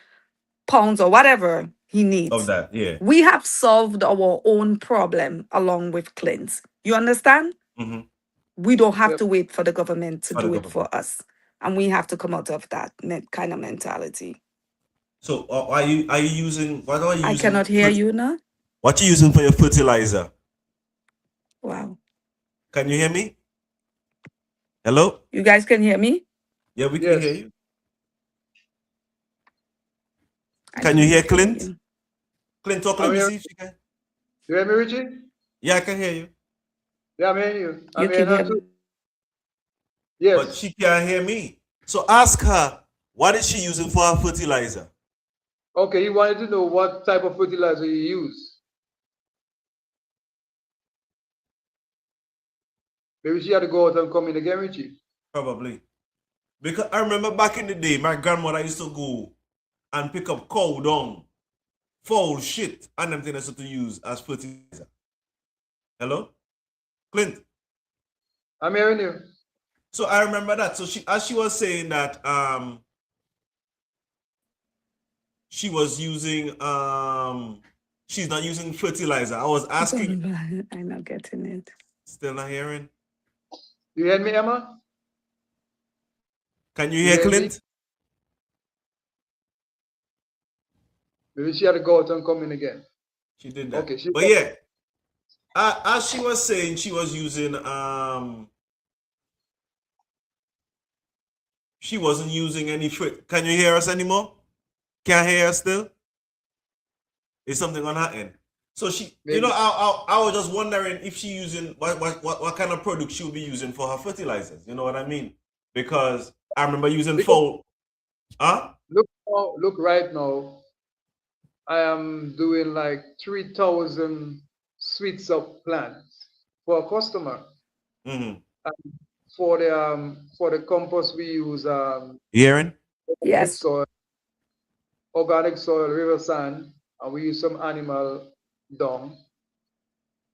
pounds or whatever he Of needs. that, yeah. We have solved our own problem along with Clint. You understand? Mm-hmm. We don't have Yep. to wait for the government to For the do it government. for us. And we have to come out of that kind of mentality. So are you using what are you I using? cannot hear you now. What you using for your fertilizer? Wow. Can you hear me? Hello? You guys can hear me? Yeah, we can hear Yes. you. I Can you hear cannot Clint? you. Clint, talk. I'm Let me here. see if you can. You hear me, Richie? Yeah, I can hear you. Yeah, I'm hearing you. I'm You hearing can her hear too. me. But Yes. she can't hear me. So ask her, what is she using for her fertilizer? Okay, you wanted to know what type of fertilizer you use. Maybe she had to go out and come in again, Richie. Probably. Because I remember back in the day, my grandmother used to go and pick up cow dung, foul shit, and them things to use as fertilizer. Hello? Clint. I'm hearing you. So I remember that. So she was saying that she was using she's not using fertilizer. I was asking, I'm not getting it. still not hearing. You hear me, Emma? Can you You hear hear me? Clint? Maybe she had to go out and come in again. She did that. Okay, she But yeah, as she was saying, she was using she wasn't using any Can you hear us anymore? Can't hear us still? Is something on her end? So she, maybe. I was just wondering if she using what kind of product she would be using for her fertilizers. You know what I mean? Because I remember using Because- Huh? Look right now. I am doing like 3,000 suites of plants for a customer. Mm-hmm. For the compost we use Hearing? Yes. organic soil, river sand, and we use some animal dung,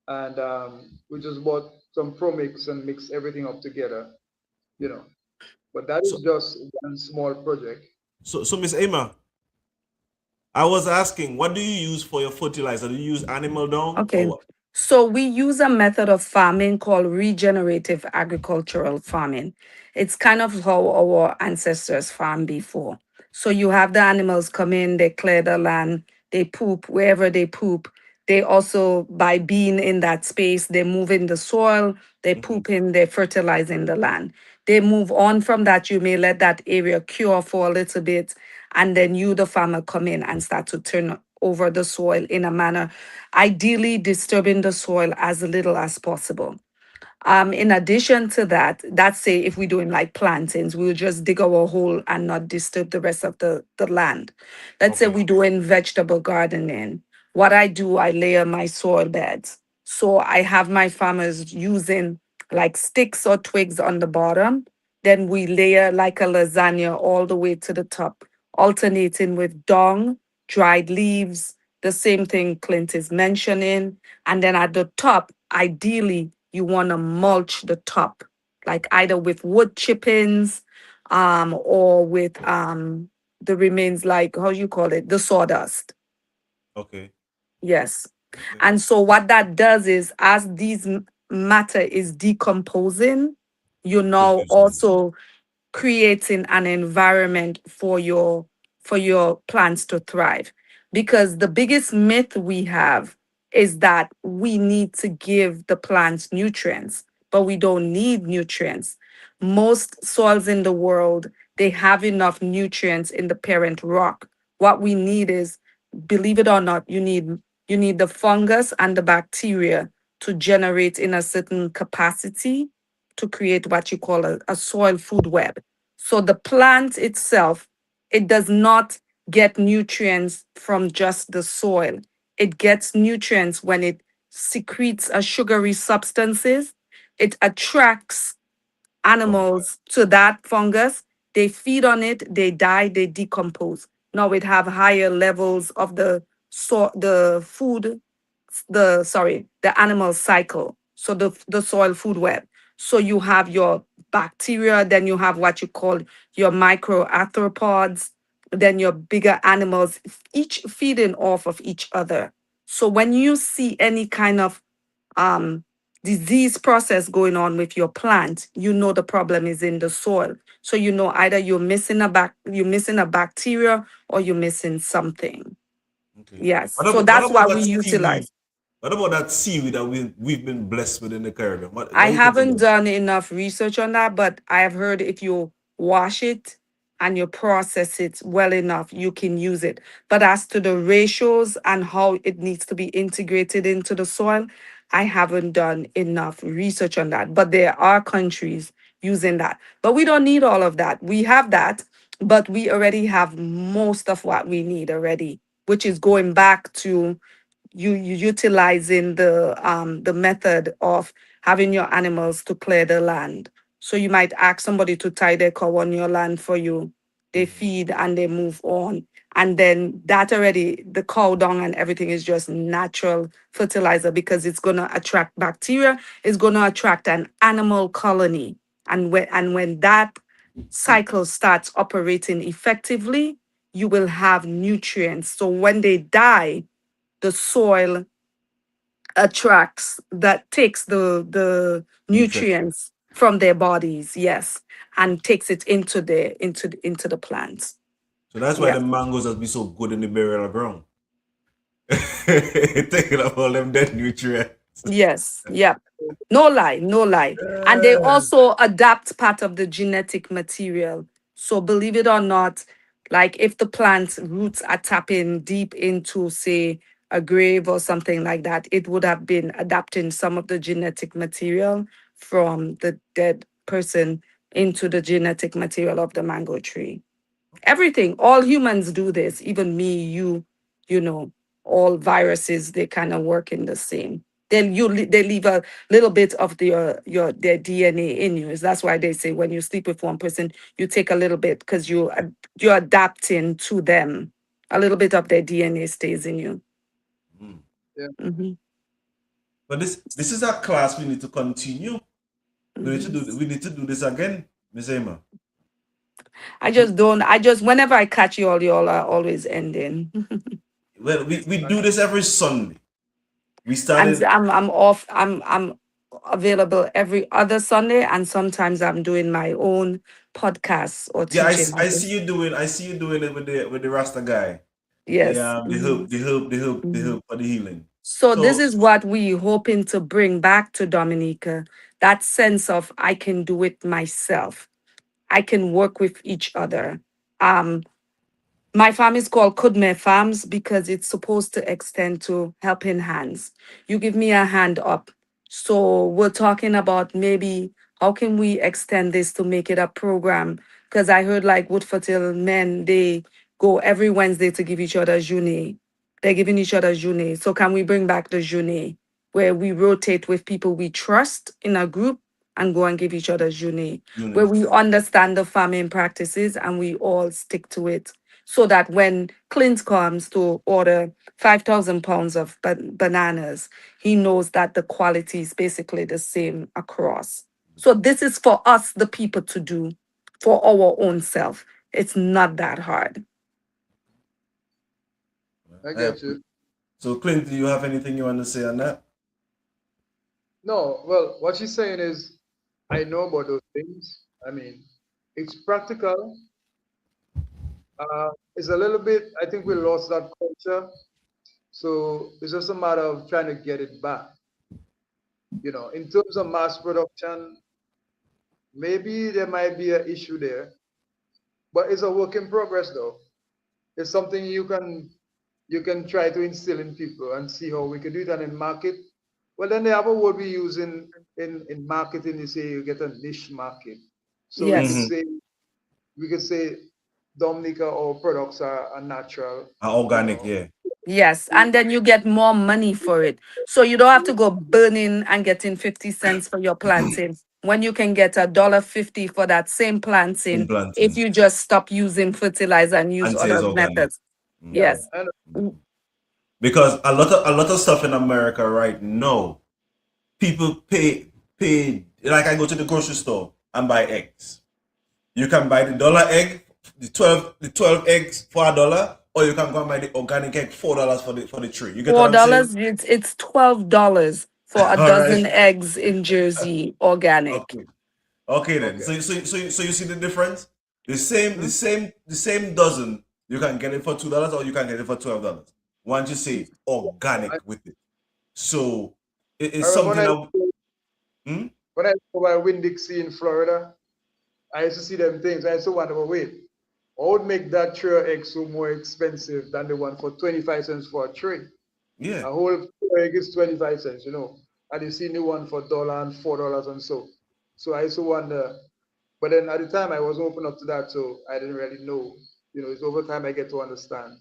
and we just bought some ProMix and mix everything up together, you know. But that is just one small project. So Miss Emma, I was asking, what do you use for your fertilizer? Do you use animal dung? Okay. Or what? So we use a method of farming called regenerative agricultural farming. It's kind of how our ancestors farmed before. So you have the animals come in, they clear the land, they poop wherever they poop. They also, by being in that space, they move in the soil, they poop in, they fertilize in the land. They move on from that. You may let that area cure for a little bit, and then you, the farmer, come in and start to turn over the soil in a manner, ideally disturbing the soil as little as possible. In addition to that, that's say if we're doing like plantings, we'll just dig our hole and not disturb the rest of the land. Let's say Okay. we're doing vegetable gardening. What I do, I layer my soil beds. So I have my farmers using like sticks or twigs on the bottom. Then we layer like a lasagna all the way to the top, alternating with dung, dried leaves, the same thing Clint is mentioning. And then at the top, ideally, you want to mulch the top, like either with wood chippings, or with the remains, like how you call it, the sawdust. Okay. Yes. Okay. And so what that does is, as these matter is decomposing, you're now Producing. also creating an environment for your plants to thrive. Because the biggest myth we have is that we need to give the plants nutrients, but we don't need nutrients. Most soils in the world, they have enough nutrients in the parent rock. What we need is, believe it or not, you need You need the fungus and the bacteria to generate in a certain capacity to create what you call a soil food web. So the plant itself, it does not get nutrients from just the soil. It gets nutrients when it secretes a sugary substances. It attracts animals to that fungus. They feed on it, they die, they decompose. Now it have higher levels of the food, the animal cycle. So the soil food web. So you have your bacteria, then you have what you call your microarthropods, then your bigger animals, each feeding off of each other. So when you see any kind of um, disease process going on with your plant, you know the problem is in the soil. So you know either you're missing a bacteria or you're missing something. Okay. Yes. What So about, what that's about why we that seaweed? utilize. What about that seaweed that we've been blessed with in the Caribbean? What I do you think haven't about it? done enough research on that, but I have heard if you wash it and you process it well enough, you can use it. But as to the ratios and how it needs to be integrated into the soil, I haven't done enough research on that. But there are countries using that. But we don't need all of that. We have that, but we already have most of what we need already, which is going back to you utilizing the method of having your animals to clear the land. So you might ask somebody to tie their cow on your land for you. They feed and they move on. And then that already, the cow dung and everything is just natural fertilizer because it's gonna attract bacteria, it's gonna attract an animal colony. And when that cycle starts operating effectively, you will have nutrients. So when they die, the soil attracts that takes the Nutrition. nutrients from their bodies, yes, and takes it into the plants. So that's why Yeah. the mangoes has been so good in the burial ground. Taking up all them dead nutrients. Yes. Yep. No lie, no lie. And they also adapt part of the genetic material. So believe it or not, like if the plant roots are tapping deep into, say, a grave or something like that, it would have been adapting some of the genetic material from the dead person into the genetic material of the mango tree. Everything, all humans do this, even me, you know, all viruses, they kind of work in the same. They leave a little bit of their DNA in you. That's why they say when you sleep with one person, you take a little bit because you're adapting to them. A little bit of their DNA stays in you. Mm. Yeah. Mhm, But this is a class we need to continue. mhm. We need to do this again, Miss Emma. I just whenever I catch you all are always ending. Well, we do this every Sunday. We I'm started. I'm off. I'm available every other Sunday, and sometimes I'm doing my own podcasts or Yeah, teaching. I see you doing. I see you doing it with the Rasta guy. Yes. Mhm, The mhm. help for the healing. So this So is what we hoping to bring back to Dominica. That sense of I can do it myself. I can work with each other. Um, My farm is called Kudme Farms because it's supposed to extend to helping hands. You give me a hand up. So we're talking about maybe how can we extend this to make it a program? Because I heard like Woodfortill men, they go every Wednesday to give each other journée. They're giving each other journée. So can we bring back the journée where we rotate with people we trust in a group and go and give each other journée, where units. we understand the farming practices and we all stick to it so that when Clint comes to order 5,000 pounds of bananas, he knows that the quality is basically the same across. So this is for us, the people, to do for our own self. It's not that hard. I I get you. So Clint, do you have anything you want to say on that? No, well, what she's saying is, I know about those things. I mean, it's practical. It's a little bit, I think we lost that culture. So it's just a matter of trying to get it back. You know, in terms of mass production, maybe there might be an issue there, but it's a work in progress though. It's something you can you can try to instill in people and see how we can do that in market. Well, then they have a word we use in marketing. You say you get a niche market. So Yes. we could say Dominica or products are natural, you Organic, know. yeah. Yes, and then you get more money for it. So you don't have to go burning and getting 50 cents for your planting when you can get $1.50 for that same planting if Implanting. you just stop using fertilizer and use And says other organic. methods. Yeah, Yes. Mhm. and Mm. Because a lot of stuff in America right now, people pay like I go to the grocery store and buy eggs. You can buy the dollar egg, the 12 eggs for $1, or you can go and buy the organic egg $4 for the tree. You get what I'm saying? $4, it's $12 for a All right. dozen eggs in Jersey, organic. Okay. Okay then. okay. So you see the difference? The same the Hmm? same the same dozen you can get it for $2 or you can get it for $12. Once you say I, organic with it. So I it's remember something that hmm? when I go by Winn-Dixie in Florida, I used to see them things. I used to wonder, well, wait, I would make that tray of eggs so more expensive than the one for 25 cents for a tray. Yeah. A whole egg is 25 cents, you know. And you see new one for $1 and $4 and so. So I used to wonder, but then at the time I wasn't open up to that, so I didn't really know. You know, it's over time I get to understand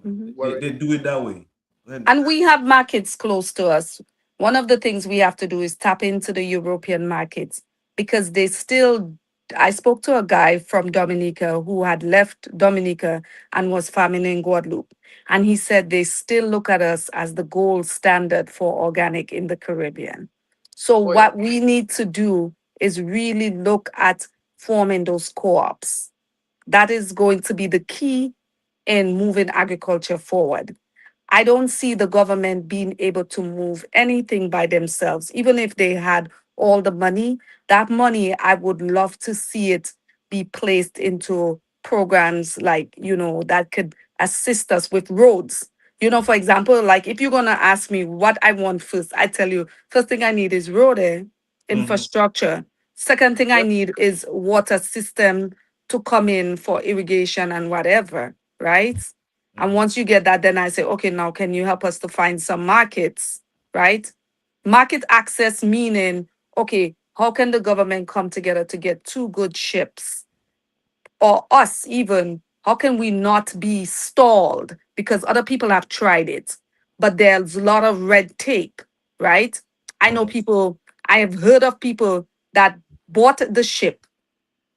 Mhm. what They do it that way. And And we have markets close to us. One of the things we have to do is tap into the European markets because they still. I spoke to a guy from Dominica who had left Dominica and was farming in Guadeloupe. And he said they still look at us as the gold standard for organic in the Caribbean. So, oh yeah. what we need to do is really look at forming those co ops. That is going to be the key in moving agriculture forward. I don't see the government being able to move anything by themselves, even if they had all the money. That money, I would love to see it be placed into programs like, that could assist us with roads. For example, like if you're going to ask me what I want first, I tell you, first thing I need is road mhm, infrastructure. Second thing I Yep. need is water system to come in for irrigation and whatever, right? And mhm. once you get that, then I say, okay, now can you help us to find some markets, right? Market access meaning, okay, how can the government come together to get two good ships? Or us even, how can we not be stalled? Because other people have tried it, but there's a lot of red tape, right? I know Okay. people, I have heard of people that bought the ship,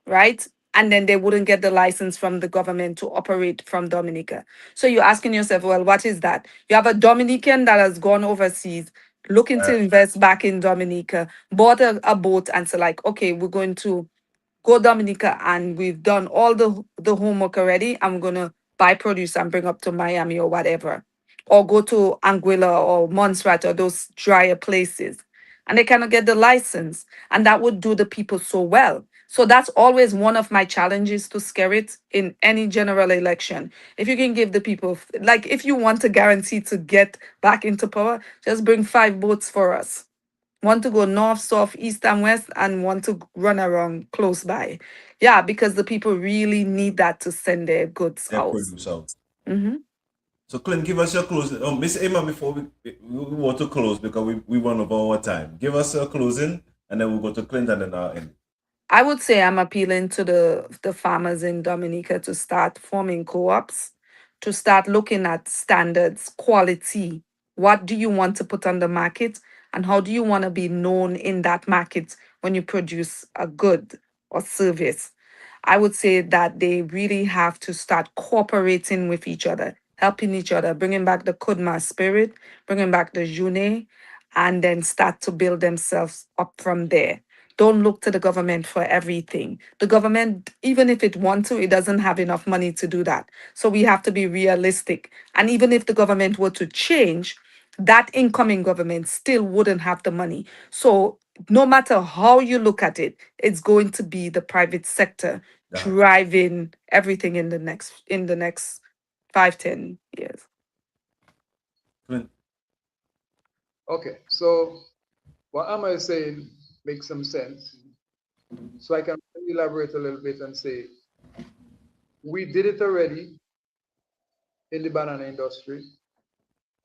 right? And then they wouldn't get the license from the government to operate from Dominica. So you're asking yourself, well, what is that? You have a Dominican that has gone overseas, looking to invest back in Dominica, bought a boat, and so like, okay, we're going to go Dominica, and we've done all the homework already. I'm gonna buy produce and bring up to Miami or whatever, or go to Anguilla or Montserrat or those drier places, and they cannot get the license, and that would do the people so well. So that's always one of my challenges to scare it in any general election. If you can give the people, like, if you want to guarantee to get back into power, just bring 5 boats for us, one to go north, south, east, and west, and one to run around close by. Yeah, because the people really need that to send their goods That out. produce out. Hmm. So Clint, give us your closing. Oh, Miss Emma, before we want to close because we run over our time. Give us a closing and then we'll go to Clint and then I'll end. I would say I'm appealing to the farmers in Dominica to start forming co-ops, to start looking at standards, quality. What do you want to put on the market, and how do you want to be known in that market when you produce a good or service? I would say that they really have to start cooperating with each other, helping each other, bringing back the Kudma spirit, bringing back the June, and then start to build themselves up from there. Don't look to the government for everything. The government, even if it wants to, it doesn't have enough money to do that. So we have to be realistic. And even if the government were to change, that incoming government still wouldn't have the money. So no matter how you look at it, it's going to be the private sector That driving everything in the next 5, 10 years. Clint. Okay. So what am I saying makes some sense. So I can elaborate a little bit and say we did it already in the banana industry.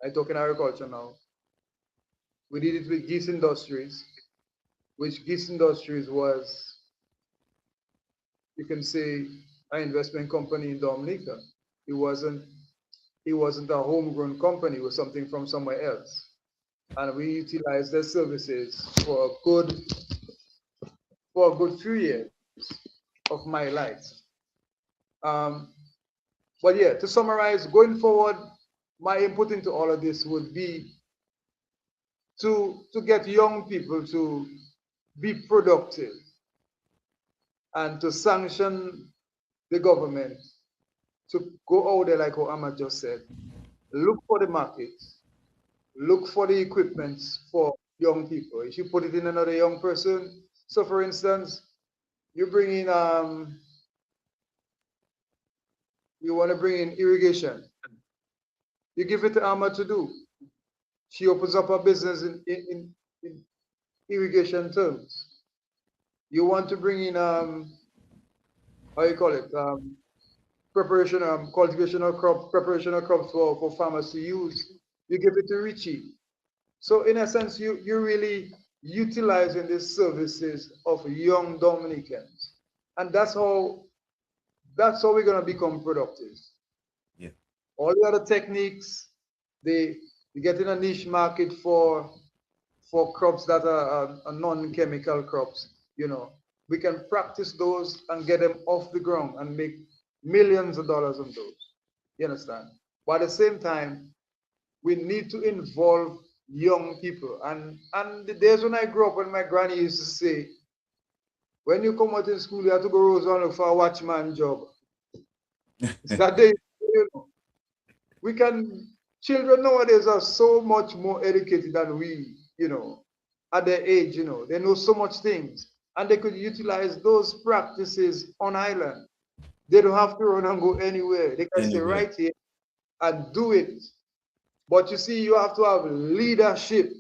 I talk in agriculture now. We did it with Geese Industries, which Geese Industries was, you can say, an investment company in Dominica. It wasn't a homegrown company, it was something from somewhere else. And we utilized their services for a good few years of my life. But yeah, to summarize, going forward, my input into all of this would be to get young people to be productive and to sanction the government to go out there, like what Ahmad just said, look for the market, look for the equipment for young people. If you put it in another young person, so for instance, you bring in you want to bring in irrigation, you give it to Ahmad to do. She opens up a business in irrigation terms. You want to bring in how you call it, preparation, cultivation of crops, preparation of crops for farmers to use, you give it to Richie. So in a sense, you're really utilizing the services of young Dominicans. And that's how we're gonna become productive. Yeah. All the other techniques, you get in a niche market for crops that are non-chemical crops, you know. We can practice those and get them off the ground and make millions of dollars on those. You understand? But at the same time, we need to involve young people. And the days when I grew up, when my granny used to say, when you come out in school, you have to go Rose and look for a watchman job. It's that day, you know. Children nowadays are so much more educated than we, you know, at their age, you know. They know so much things. And they could utilize those practices on island. They don't have to run and go anywhere. They can stay right here and do it. But you see, you have to have leadership.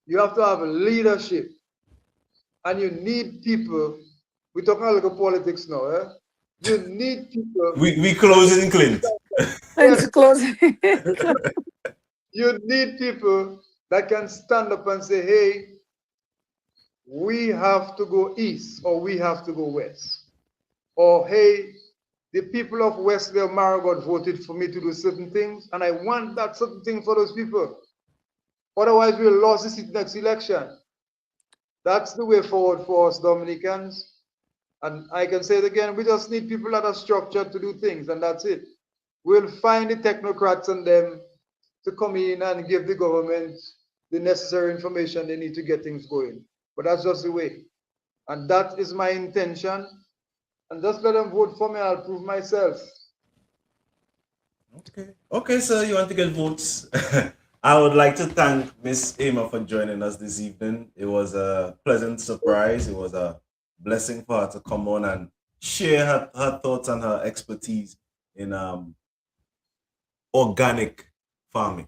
You have to have leadership. And you need people. We're talking a little politics now, eh? You need people. We closing, Clint. It's closing. You need people that can stand up and say, hey, we have to go east or we have to go west. Or, hey, the people of Westville Marigot voted for me to do certain things, and I want that certain thing for those people. Otherwise, we'll lose this next election. That's the way forward for us Dominicans. And I can say it again, we just need people that are structured to do things, and that's it. We'll find the technocrats and them to come in and give the government the necessary information they need to get things going. But that's just the way. And that is my intention. And just let them vote for me, I'll prove myself. Okay, sir, you want to get votes? I would like to thank Miss Emma for joining us this evening. It was a pleasant surprise. It was a blessing for her to come on and share her thoughts and her expertise in organic farming.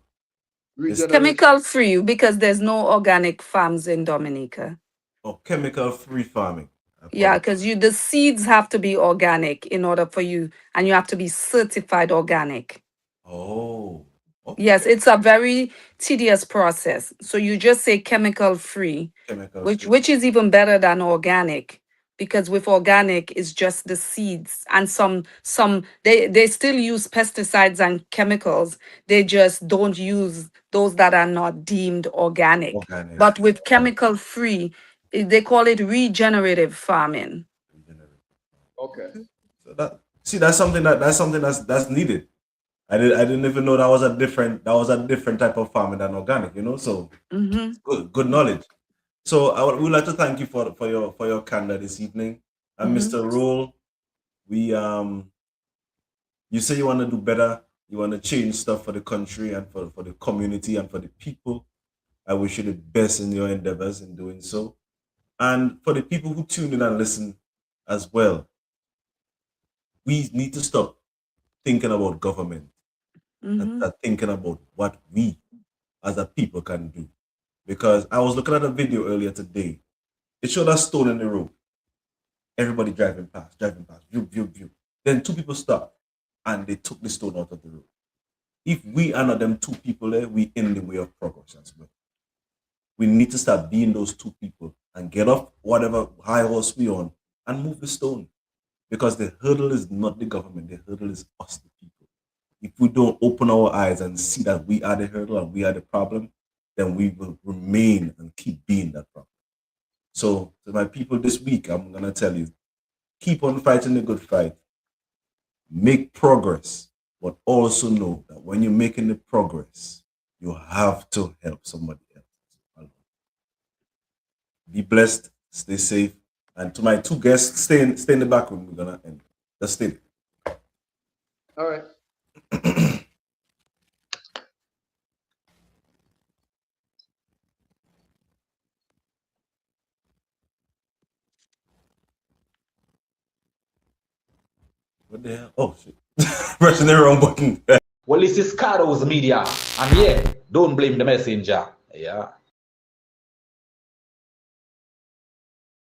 Regeneration. Chemical free, because there's no organic farms in Dominica. Or chemical-free farming. Yeah, because the seeds have to be organic in order for you, and you have to be certified organic. Oh. Okay. Yes, it's a very tedious process. So you just say chemical free, Chemical-free. which is even better than organic, because with organic it's just the seeds, and some they still use pesticides and chemicals. They just don't use those that are not deemed organic. But with chemical free, they call it regenerative farming. Okay. So that's something that's needed. I didn't even know that was a different type of farming than organic, you know. So good knowledge. So I would like to thank you for your candor this evening. And Mr. Rule, you say you want to do better, you want to change stuff for the country and for the community and for the people. I wish you the best in your endeavors in doing so. And for the people who tune in and listen as well, we need to stop thinking about government and start thinking about what we as a people can do. Because I was looking at a video earlier today. It showed a stone in the road. Everybody driving past, view. Then two people stop. and they took the stone out of the road. If we are not them two people there, we in the way of progress as well. We need to start being those two people and get off whatever high horse we on and move the stone. Because the hurdle is not the government, the hurdle is us, the people. If we don't open our eyes and see that we are the hurdle and we are the problem, then we will remain and keep being that problem. So to my people this week, I'm going to tell you, keep on fighting the good fight, make progress, but also know that when you're making the progress, you have to help somebody else. Be blessed, stay safe. And to my two guests, stay in the back room. We're going to end. Just stay there. All right. What the hell? Oh, shit. Pressing the wrong button. Well, this is Cardo's Media, and yeah, don't blame the messenger. Yeah.